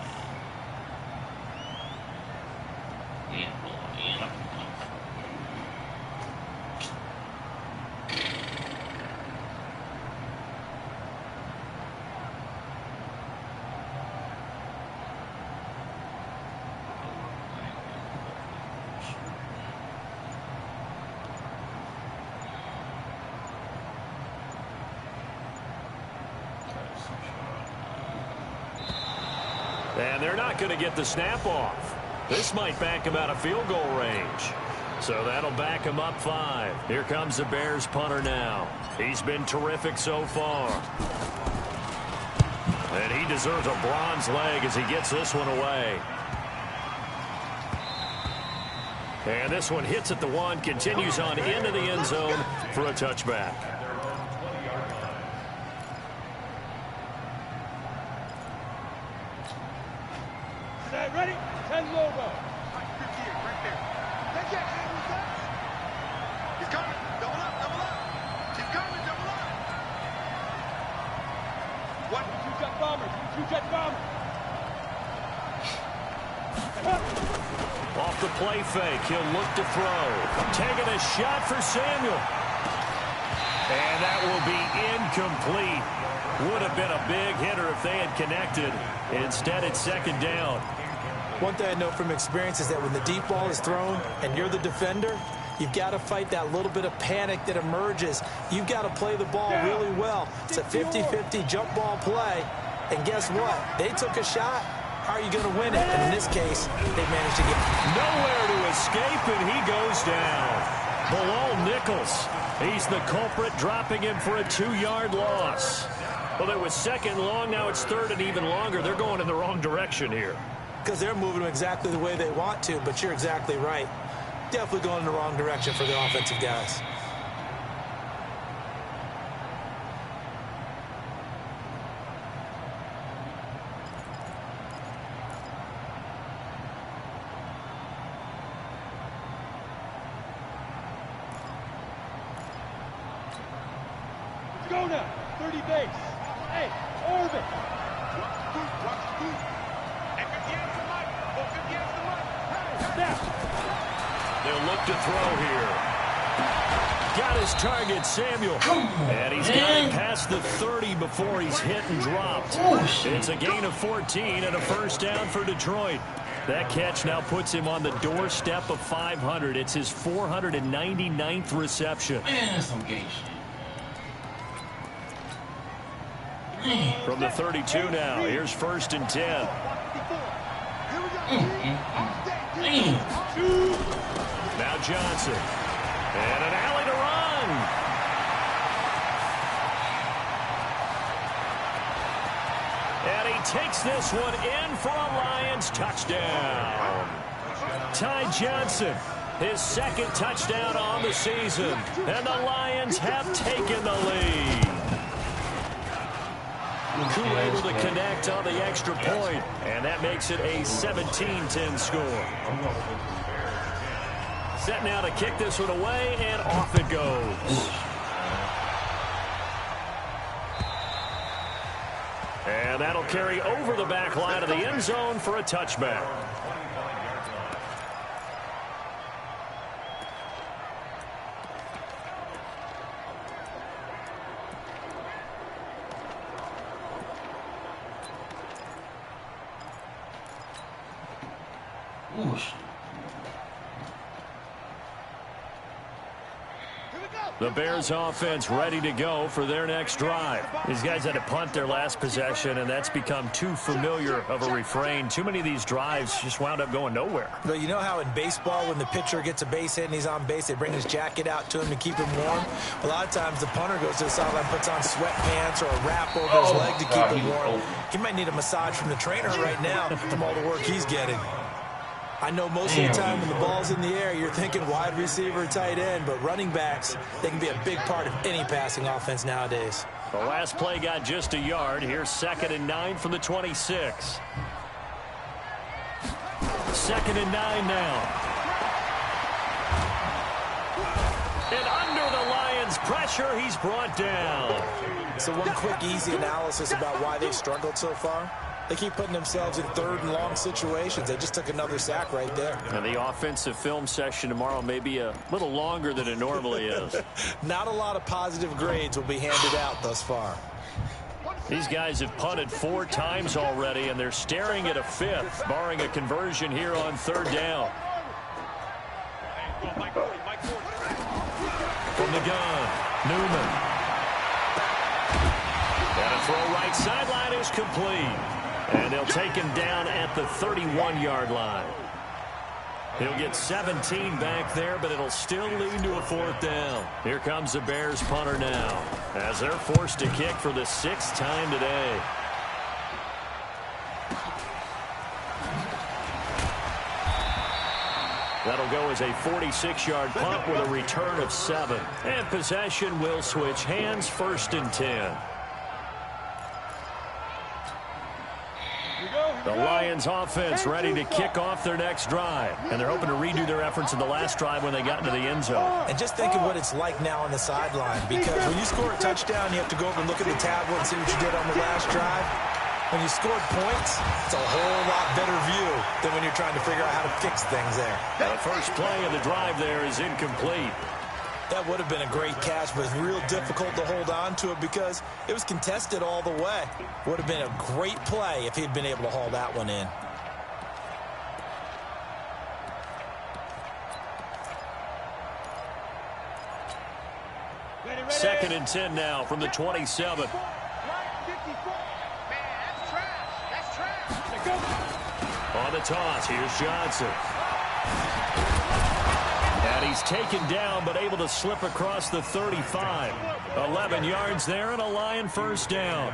And they're not going to get the snap off. This might back him out of field goal range. So that'll back him up 5. Here comes the Bears punter now. He's been terrific so far. And he deserves a bronze leg as he gets this one away. And this one hits at the 1, continues on into the end zone for a touchback. Ready? 10 logo. Right there. Take that, he's coming. Double up, double up. He's coming, double up. What? 2-jet bombers. 2-jet bombers. Off the play fake, he'll look to throw. Taking a shot for Samuel. And that will be incomplete. Would have been a big hitter if they had connected. Instead, it's 2nd down. One thing I know from experience is that when the deep ball is thrown and you're the defender, you've got to fight that little bit of panic that emerges. You've got to play the ball really well. It's a 50-50 jump ball play. And guess what? They took a shot. How are you going to win it? And in this case, they managed to get nowhere to escape, and he goes down. Below Nichols. He's the culprit, dropping him for a 2-yard loss. Well, it was 2nd long. Now it's 3rd and even longer. They're going in the wrong direction here. because they're moving them exactly the way they want to, but you're exactly right. Definitely going in the wrong direction for the offensive guys. Go now, 30 base. Hey, orbit. They'll look to throw here. Got his target, Samuel. And he's got it past the 30 before he's hit and dropped. It's a gain of 14 and a first down for Detroit. That catch now puts him on the doorstep of 500. It's his 499th reception. Man, that's some gay shit. From the 32 now, here's 1st and 10. Now Johnson. And an alley to run. And he takes this one in for a Lions touchdown. Ty Johnson, his 2nd touchdown on the season. And the Lions have taken the lead. Koo able to connect on the extra point, and that makes it a 17-10 score. Set now to kick this one away, and off it goes. And that'll carry over the back line of the end zone for a touchback. The Bears offense ready to go for their next drive. These guys had to punt their last possession, and that's become too familiar of a refrain. Too many of these drives just wound up going nowhere. But you know how in baseball, when the pitcher gets a base hit and he's on base, they bring his jacket out to him to keep him warm? A lot of times the punter goes to the sideline, puts on sweatpants or a wrap over his leg to keep him warm. He might need a massage from the trainer right now from all the work he's getting. I know most of the time when the ball's in the air, you're thinking wide receiver, tight end, but running backs, they can be a big part of any passing offense nowadays. The last play got just a yard. Here's 2nd and 9 from the 26. 2nd and 9 now. And under the Lions' pressure, he's brought down. So one quick, easy analysis about why they've struggled so far. They keep putting themselves in 3rd and long situations. They just took another sack right there. And the offensive film session tomorrow may be a little longer than it normally is. Not a lot of positive grades will be handed out thus far. These guys have punted 4 times already, and they're staring at a 5th, barring a conversion here on 3rd down. From the gun, Newman. And a throw right sideline is complete. And they'll take him down at the 31-yard line. He'll get 17 back there, but it'll still lead to a 4th down. Here comes the Bears punter now, as they're forced to kick for the 6th time today. That'll go as a 46-yard punt with a return of 7. And possession will switch hands, 1st and 10. The Lions offense ready to kick off their next drive. And they're hoping to redo their efforts in the last drive when they got into the end zone. And just think of what it's like now on the sideline. Because when you score a touchdown, you have to go over and look at the tablet and see what you did on the last drive. When you scored points, it's a whole lot better view than when you're trying to figure out how to fix things there. The first play of the drive there is incomplete. That would have been a great catch, but it's real difficult to hold on to it because it was contested all the way. Would have been a great play if he'd been able to haul that one in. Second and 10 now from the 27. On the toss, here's Johnson. And he's taken down, but able to slip across the 35. 11 yards there and a Lion first down.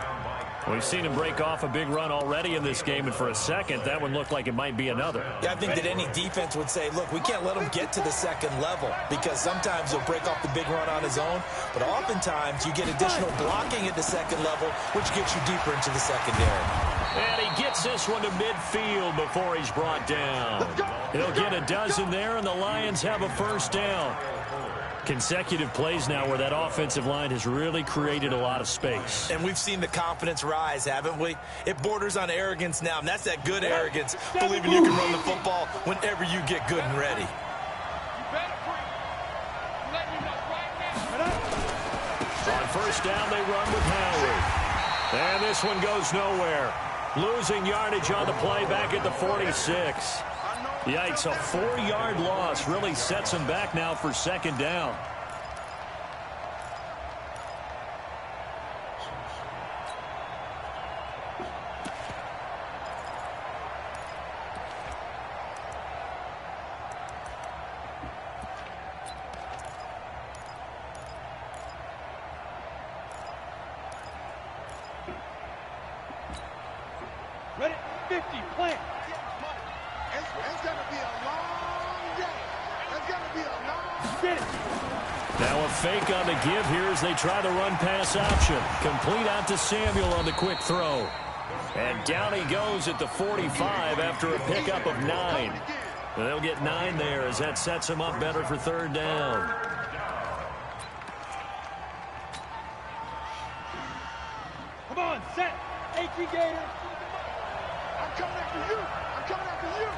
We've seen him break off a big run already in this game, and for a second, that one looked like it might be another. Yeah, I think that any defense would say, look, we can't let him get to the second level because sometimes he'll break off the big run on his own, but oftentimes you get additional blocking at the second level, which gets you deeper into the secondary. And he gets this one to midfield before he's brought down. He'll get a dozen there, and the Lions have a first down. Consecutive plays now where that offensive line has really created a lot of space. And we've seen the confidence rise, haven't we? It borders on arrogance now, and that's that good arrogance, believing you can run the football whenever you get good and ready. first down, they run with Howard. And this one goes nowhere. Losing yardage on the play back at the 46. Yikes, a 4-yard loss really sets him back now for second down. Ready? 50, plant. It's going to be a long day. It's going to be a long Get it. Now a fake on the give here as they try the run-pass option. Complete out to Samuel on the quick throw. And down he goes at the 45 after a pickup of 9. And they'll get 9 there as that sets him up better for third down. Come on, set. 18 Gator. I'm coming after you. I'm coming after you.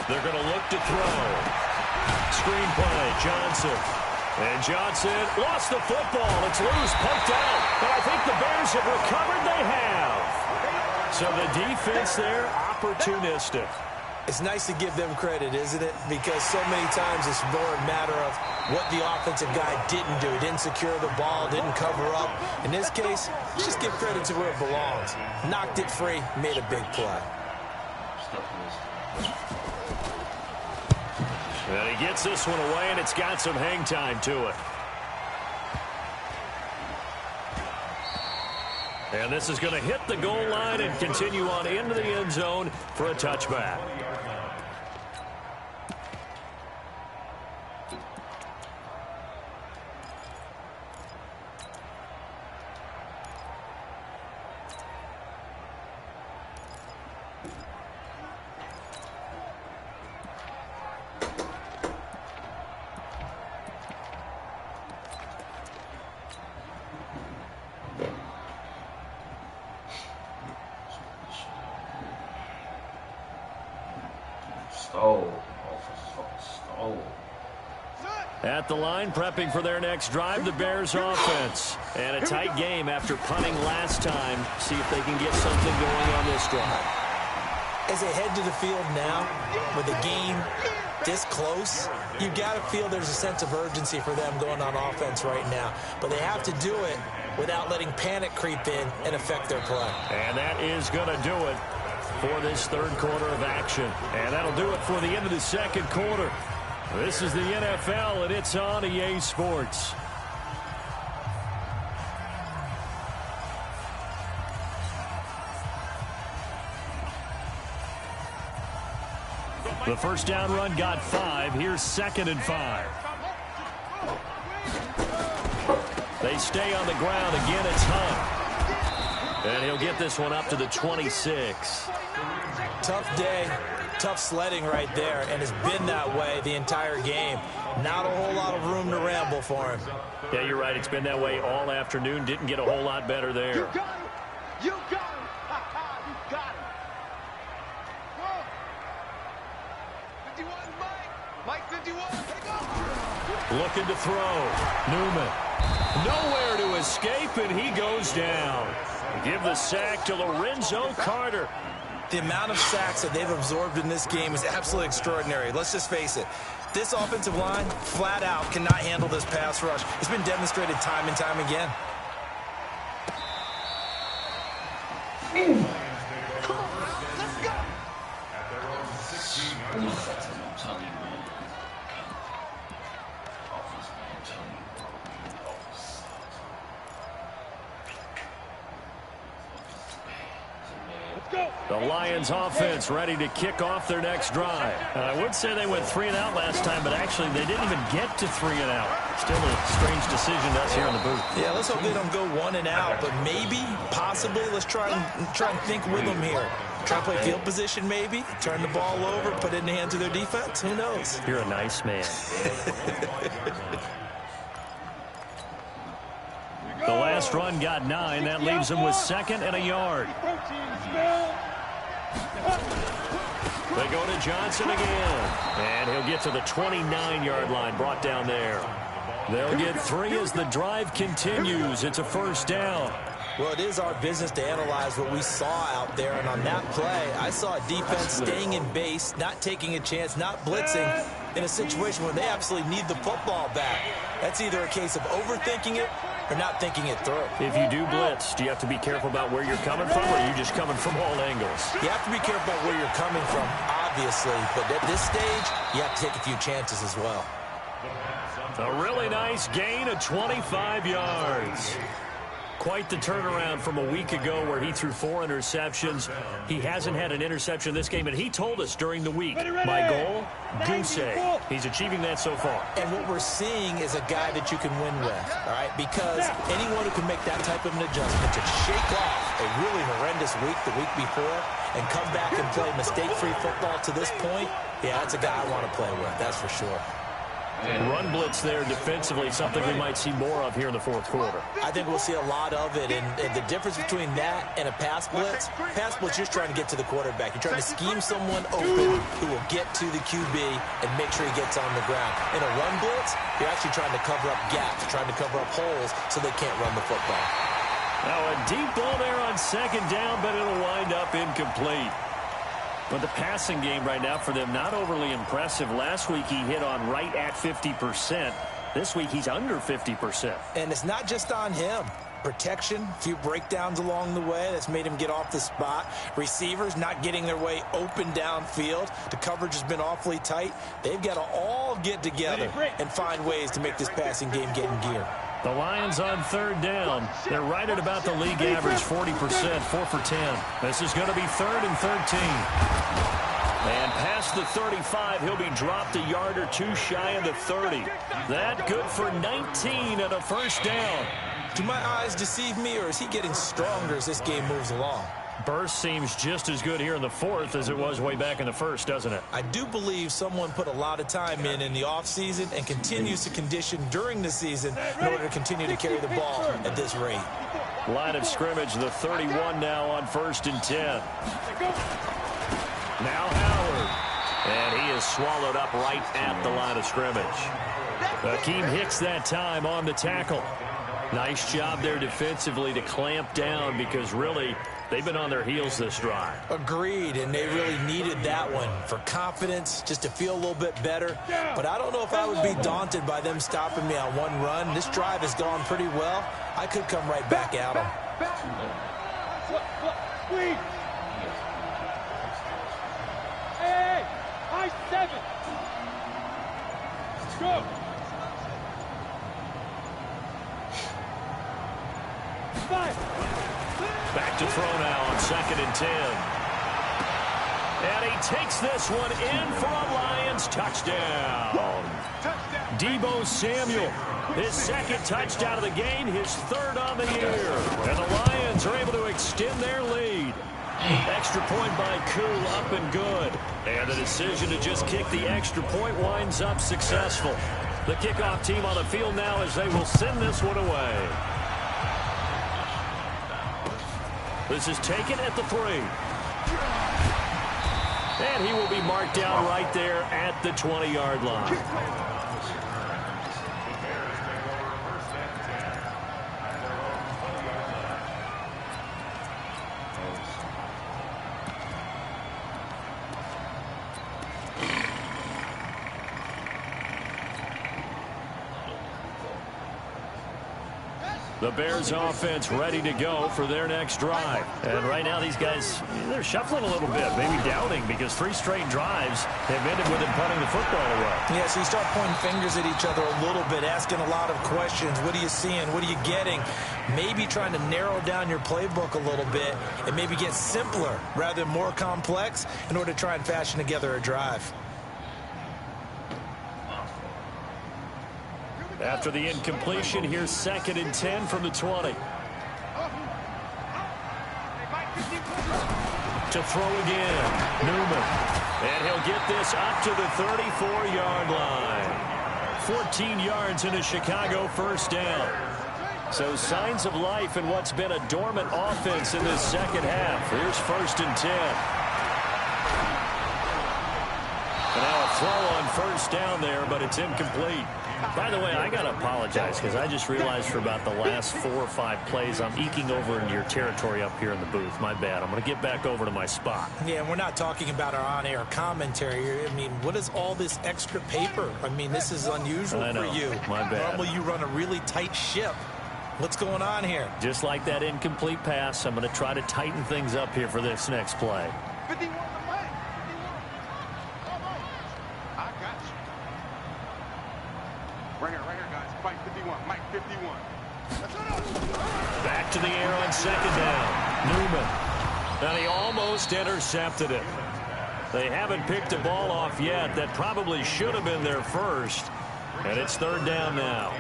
They're going to look to throw. Screen play, Johnson. And Johnson lost the football. It's loose, poked out. But I think the Bears have recovered. They have. So the defense there, opportunistic. It's nice to give them credit, isn't it? Because so many times it's more a matter of what the offensive guy didn't do. Didn't secure the ball, didn't cover up. In this case, just give credit to where it belongs. Knocked it free, made a big play. And he gets this one away, and it's got some hang time to it. And this is going to hit the goal line and continue on into the end zone for a touchback. At the line, prepping for their next drive, the Bears offense. And a tight game after punting last time. See if they can get something going on this drive. As they head to the field now, with the game this close, you've got to feel there's a sense of urgency for them going on offense right now. But they have to do it without letting panic creep in and affect their play. And that is going to do it for this third quarter of action. And that'll do it for the end of the second quarter. This is the NFL, and it's on EA Sports. The first down run got 5. Here's 2nd and 5. They stay on the ground. Again, it's Hunt. And he'll get this one up to the 26. Tough day. Tough sledding right there, and it's been that way the entire game. Not a whole lot of room to ramble for him. Yeah, you're right. It's been that way all afternoon. Didn't get a whole lot better there. You got him. You got him. You got him. Whoa. 51, Mike. Mike 51. Here go. Looking to throw. Newman. Nowhere to escape, and he goes down. Give the sack to Lorenzo Carter. The amount of sacks that they've absorbed in this game is absolutely extraordinary. Let's just face it. This offensive line, flat out, cannot handle this pass rush. It's been demonstrated time and time again. Come on, let's go. At their own 16-yard line. I'm telling you, man. Offense, man, I'm telling you, bro. Offense sucks. The Lions offense ready to kick off their next drive. I would say they went 3 and out last time, but actually they didn't even get to 3 and out. Still a strange decision to us here in the booth. Yeah, let's hope they don't go 1 and out, but maybe, possibly, let's try and think with them here. Try to play field position maybe, turn the ball over, put it in the hands of their defense. Who knows? You're a nice man. The last run got 9. That leaves him with 2nd and a yard. They go to Johnson again. And he'll get to the 29-yard line, brought down there. They'll get 3 as the drive continues. It's a first down. Well, it is our business to analyze what we saw out there. And on that play, I saw a defense staying in base, not taking a chance, not blitzing in a situation where they absolutely need the football back. That's either a case of overthinking it or not thinking it through. If you do blitz, do you have to be careful about where you're coming from, or are you just coming from all angles? You have to be careful about where you're coming from, obviously. But at this stage, you have to take a few chances as well. A really nice gain of 25 yards. Quite the turnaround from a week ago where he threw 4 interceptions. He hasn't had an interception this game, and he told us during the week, my goal, goose egg. He's achieving that so far. And what we're seeing is a guy that you can win with, all right? Because anyone who can make that type of an adjustment to shake off a really horrendous week the week before and come back and play mistake-free football to this point, yeah, that's a guy I want to play with, that's for sure. Run blitz there defensively, something we might see more of here in the fourth quarter. I think we'll see a lot of it, and the difference between that and a pass blitz, you're trying to get to the quarterback. You're trying to scheme someone open who will get to the QB and make sure he gets on the ground. In a run blitz, you're actually trying to cover up gaps, trying to cover up holes so they can't run the football. Now a deep ball there on second down, but it'll wind up incomplete. But the passing game right now for them, not overly impressive. Last week he hit on right at 50%. This week he's under 50%. And it's not just on him. Protection, a few breakdowns along the way that's made him get off the spot. Receivers not getting their way open downfield. The coverage has been awfully tight. They've got to all get together and find ways to make this passing game get in gear. The Lions on third down. They're right at about the league average, 40%, 4 for 10. This is going to be 3rd and 13. And past the 35, he'll be dropped a yard or 2 shy of the 30. That good for 19 and a first down. Do my eyes deceive me, or is he getting stronger as this game moves along? Burst seems just as good here in the fourth as it was way back in the first, doesn't it? I do believe someone put a lot of time in the offseason and continues to condition during the season in order to continue to carry the ball at this rate. Line of scrimmage, the 31 now on 1st and 10. Now Howard. And he is swallowed up right at the line of scrimmage. Akeem Hicks that time on the tackle. Nice job there defensively to clamp down, because really they've been on their heels this drive. Agreed, and they really needed that one for confidence, just to feel a little bit better. But I don't know if I would be daunted by them stopping me on one run. This drive has gone pretty well. I could come right back at them. Squeeze. Hey, high 7. Let's go. Back to throw now on 2nd and 10. And he takes this one in for a Lions touchdown. Deebo Samuel, his 2nd touchdown of the game, his 3rd on the year. And the Lions are able to extend their lead. Extra point by Koo, up and good. And the decision to just kick the extra point winds up successful. The kickoff team on the field now as they will send this one away. This is taken at the 3. And he will be marked down right there at the 20-yard line. The Bears offense ready to go for their next drive. And right now these guys, they're shuffling a little bit, maybe doubting, because 3 straight drives have ended with them punting the football away. Yeah, so you start pointing fingers at each other a little bit, asking a lot of questions. What are you seeing? What are you getting? Maybe trying to narrow down your playbook a little bit and maybe get simpler rather than more complex in order to try and fashion together a drive. After the incompletion, here's 2nd and 10 from the 20. To throw again, Newman. And he'll get this up to the 34-yard line. 14 yards in a Chicago first down. So signs of life in what's been a dormant offense in this second half. Here's 1st and 10. And now a throw on first down there, but it's incomplete. By the way, I got to apologize because I just realized for about the last 4 or 5 plays, I'm eking over into your territory up here in the booth. My bad. I'm going to get back over to my spot. Yeah, and we're not talking about our on-air commentary. I mean, what is all this extra paper? I mean, this is unusual for you. My bad. Normally you run a really tight ship. What's going on here? Just like that incomplete pass, I'm going to try to tighten things up here for this next play. 51 to Mike. 51. Come on. I got you. Right here, guys. Mike 51. Mike 51. Back to the air on second down. Newman. And he almost intercepted it. They haven't picked the ball off yet. That probably should have been their first. And it's third down now.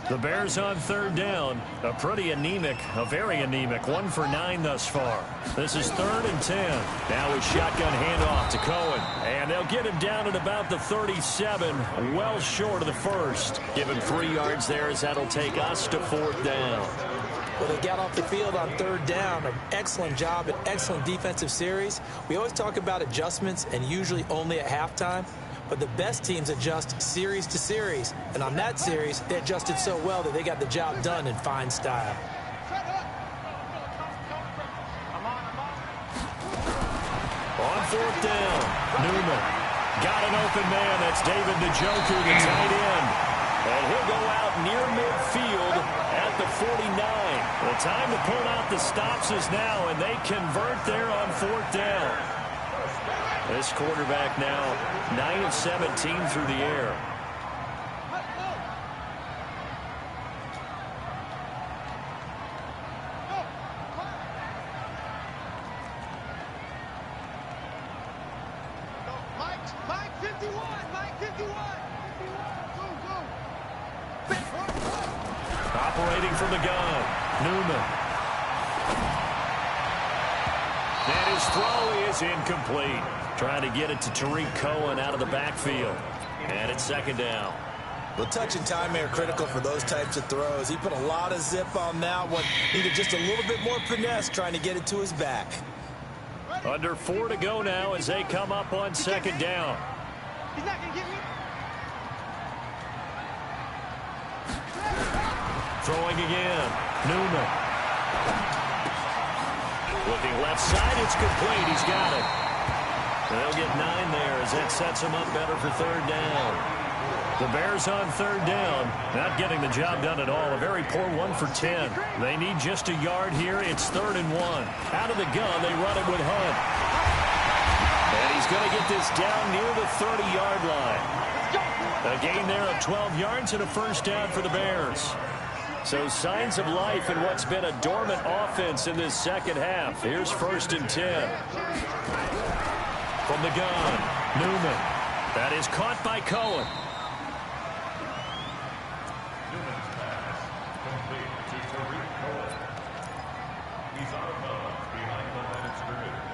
The Bears on third down. A very anemic 1 for 9 thus far. This is 3rd and 10. Now a shotgun handoff to Cohen. And they'll get him down at about the 37, well short of the first. Give him 3 yards there as that'll take us to 4th down. Well, they got off the field on third down. An excellent job, an excellent defensive series. We always talk about adjustments and usually only at halftime. But the best teams adjust series to series. And on that series, they adjusted so well that they got the job done in fine style. On 4th down, Newman got an open man. That's David Njoku, the tight end. And he'll go out near midfield at the 49. The time to pull out the stops is now, and they convert there on 4th down. This quarterback now 9 of 17 through the air. Mike 51. Mike 51. Operating from the gun, Newman. And his throw is incomplete. Trying to get it to Tariq Cohen out of the backfield. And it's 2nd down. Well, touch and timing are critical for those types of throws. He put a lot of zip on that one. Needed just a little bit more finesse trying to get it to his back. Under 4 to go now as they come up on 2nd down. He's not going to get me. Throwing again. Newman. Looking left side. It's complete. He's got it. They'll get 9 there as that sets them up better for 3rd down. The Bears on 3rd down, not getting the job done at all. A very poor 1 for 10. They need just a yard here. It's 3rd and 1. Out of the gun, they run it with Hunt. And he's going to get this down near the 30-yard line. A gain there of 12 yards and a first down for the Bears. So signs of life in what's been a dormant offense in this second half. Here's 1st and 10. From the gun, Newman. That is caught by Cohen. Newman's pass complete to Tariq Cohen. He's out of bounds behind the line of scrimmage.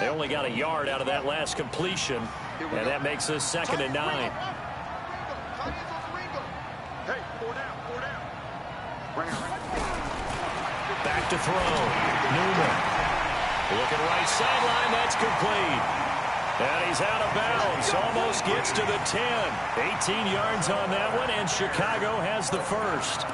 They only got a yard out of that last completion, and that makes us 2nd and 9. Hey, 4 down. Back to throw. Newman. Looking right sideline. That's complete. And he's out of bounds. Almost gets to the 10. 18 yards on that one, and Chicago has the first.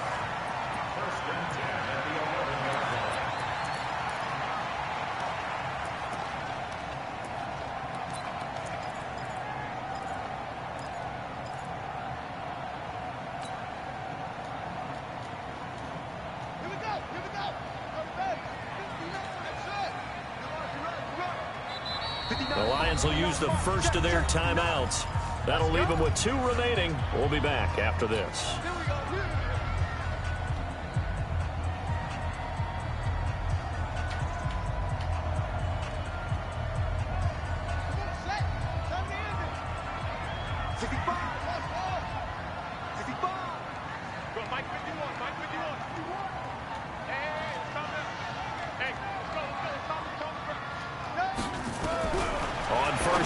The Lions will use the first of their timeouts. That'll leave them with 2 remaining. We'll be back after this.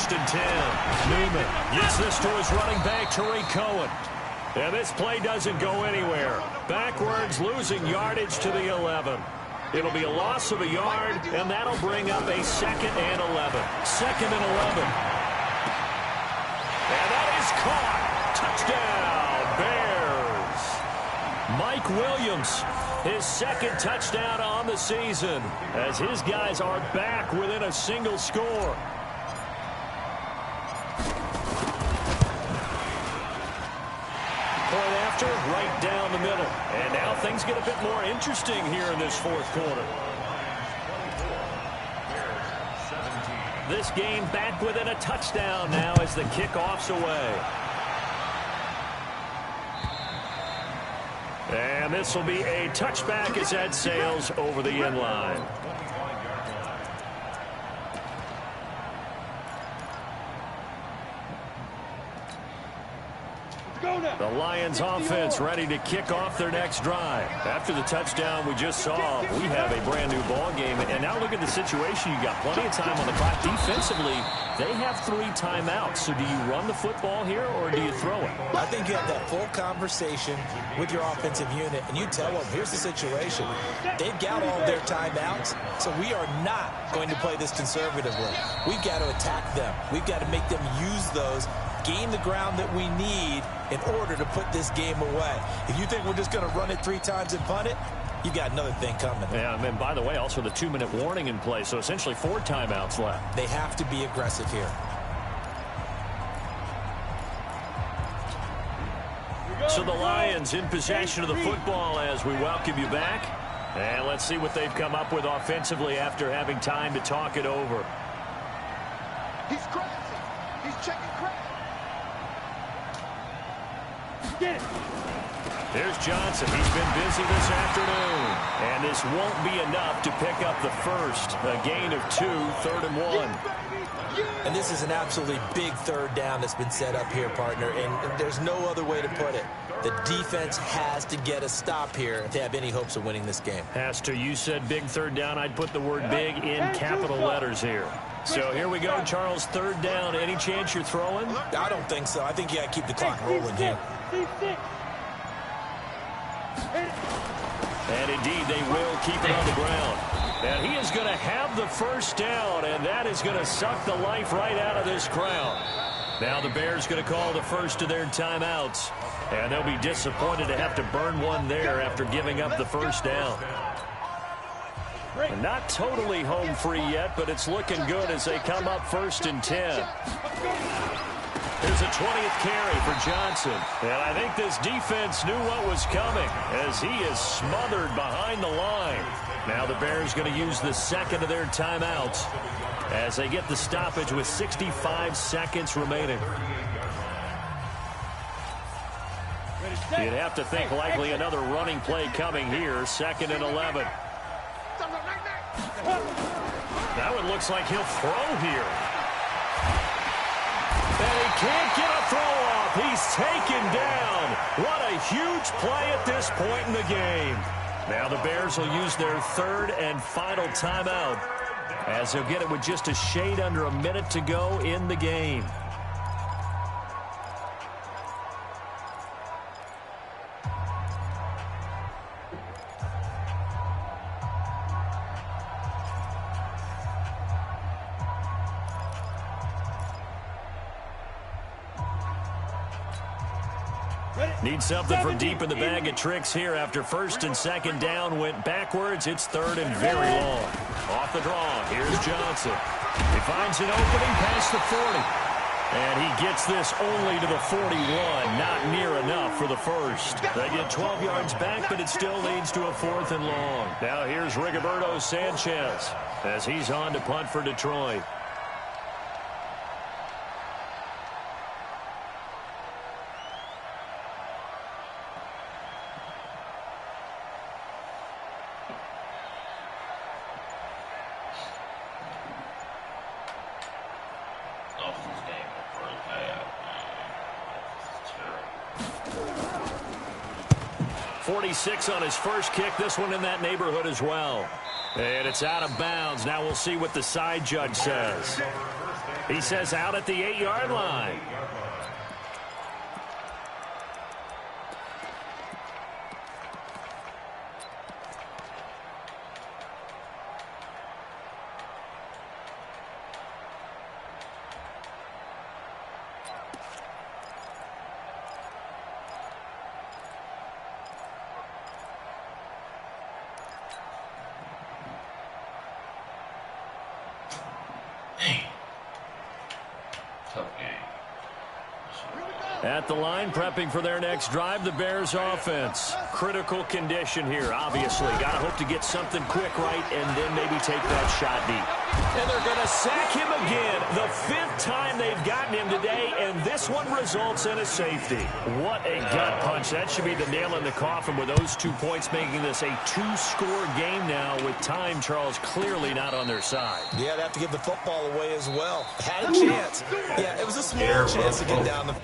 1st and 10. Newman gets this to his running back, Tariq Cohen. And this play doesn't go anywhere. Backwards, losing yardage to the 11. It'll be a loss of a yard, and that'll bring up a 2nd and 11. 2nd and 11. And that is caught. Touchdown, Bears. Mike Williams, his 2nd touchdown on the season, as his guys are back within a single score. Point after, right down the middle. And now things get a bit more interesting here in this 4th quarter. This game back within a touchdown now as the kickoff's away. And this will be a touchback as that sails over the end line. The Lions offense ready to kick off their next drive. After the touchdown we just saw, we have a brand new ball game. And now look at the situation. You got plenty of time on the clock. Defensively, they have 3 timeouts. So do you run the football here or do you throw it? I think you have that full conversation with your offensive unit, and you tell them, here's the situation. They've got all their timeouts, so we are not going to play this conservatively. We've got to attack them. We've got to make them use those, gain the ground that we need in order to put this game away. If you think we're just going to run it 3 times and punt it, you've got another thing coming. Yeah, and by the way, also the 2-minute warning in play, so essentially 4 timeouts left. They have to be aggressive here. So the Lions in possession of the football as we welcome you back. And let's see what they've come up with offensively after having time to talk it over. He's crashing. He's checking crash. Get it. There's Johnson. He's been busy this afternoon. And this won't be enough to pick up the first. A gain of 2, 3rd and 1. And this is an absolutely big 3rd down that's been set up here, partner. And there's no other way to put it. The defense has to get a stop here to have any hopes of winning this game. Has to. You said big 3rd down. I'd put the word big in capital letters here. So here we go, Charles. 3rd down. Any chance you're throwing? I don't think so. I think you got to keep the clock rolling here. And indeed, they will keep it on the ground. And he is going to have the 1st down, and that is going to suck the life right out of this crowd. Now the Bears going to call the first of their timeouts, and they'll be disappointed to have to burn one there after giving up the 1st down. And not totally home free yet, but it's looking good as they come up 1st and 10. Here's a 20th carry for Johnson. And I think this defense knew what was coming as he is smothered behind the line. Now the Bears going to use the 2nd of their timeouts as they get the stoppage with 65 seconds remaining. You'd have to think likely another running play coming here. 2nd and 11. Now it looks like he'll throw here. And he can't get a throw off. He's taken down. What a huge play at this point in the game. Now the Bears will use their 3rd and final timeout as they'll get it with just a shade under a minute to go in the game. Need something from deep in the bag of tricks here after 1st and 2nd down went backwards. It's 3rd and very long. Off the draw, here's Johnson. He finds an opening past the 40. And he gets this only to the 41. Not near enough for the 1st. They get 12 yards back, but it still leads to a 4th and long. Now here's Rigoberto Sanchez as he's on to punt for Detroit. Dolphins game for a payout. 46 on his first kick. This one in that neighborhood as well. And it's out of bounds. Now we'll see what the side judge says. He says out at the 8-yard line. At the line, prepping for their next drive, the Bears offense. Critical condition here, obviously. Got to hope to get something quick right and then maybe take that shot deep. And they're going to sack him again. The 5th time they've gotten him today, and this one results in a safety. What a gut punch. That should be the nail in the coffin with those 2 points, making this a 2-score game now with time, Charles, clearly not on their side. Yeah, they have to give the football away as well. Had a chance. Yeah, it was a small chance to get down the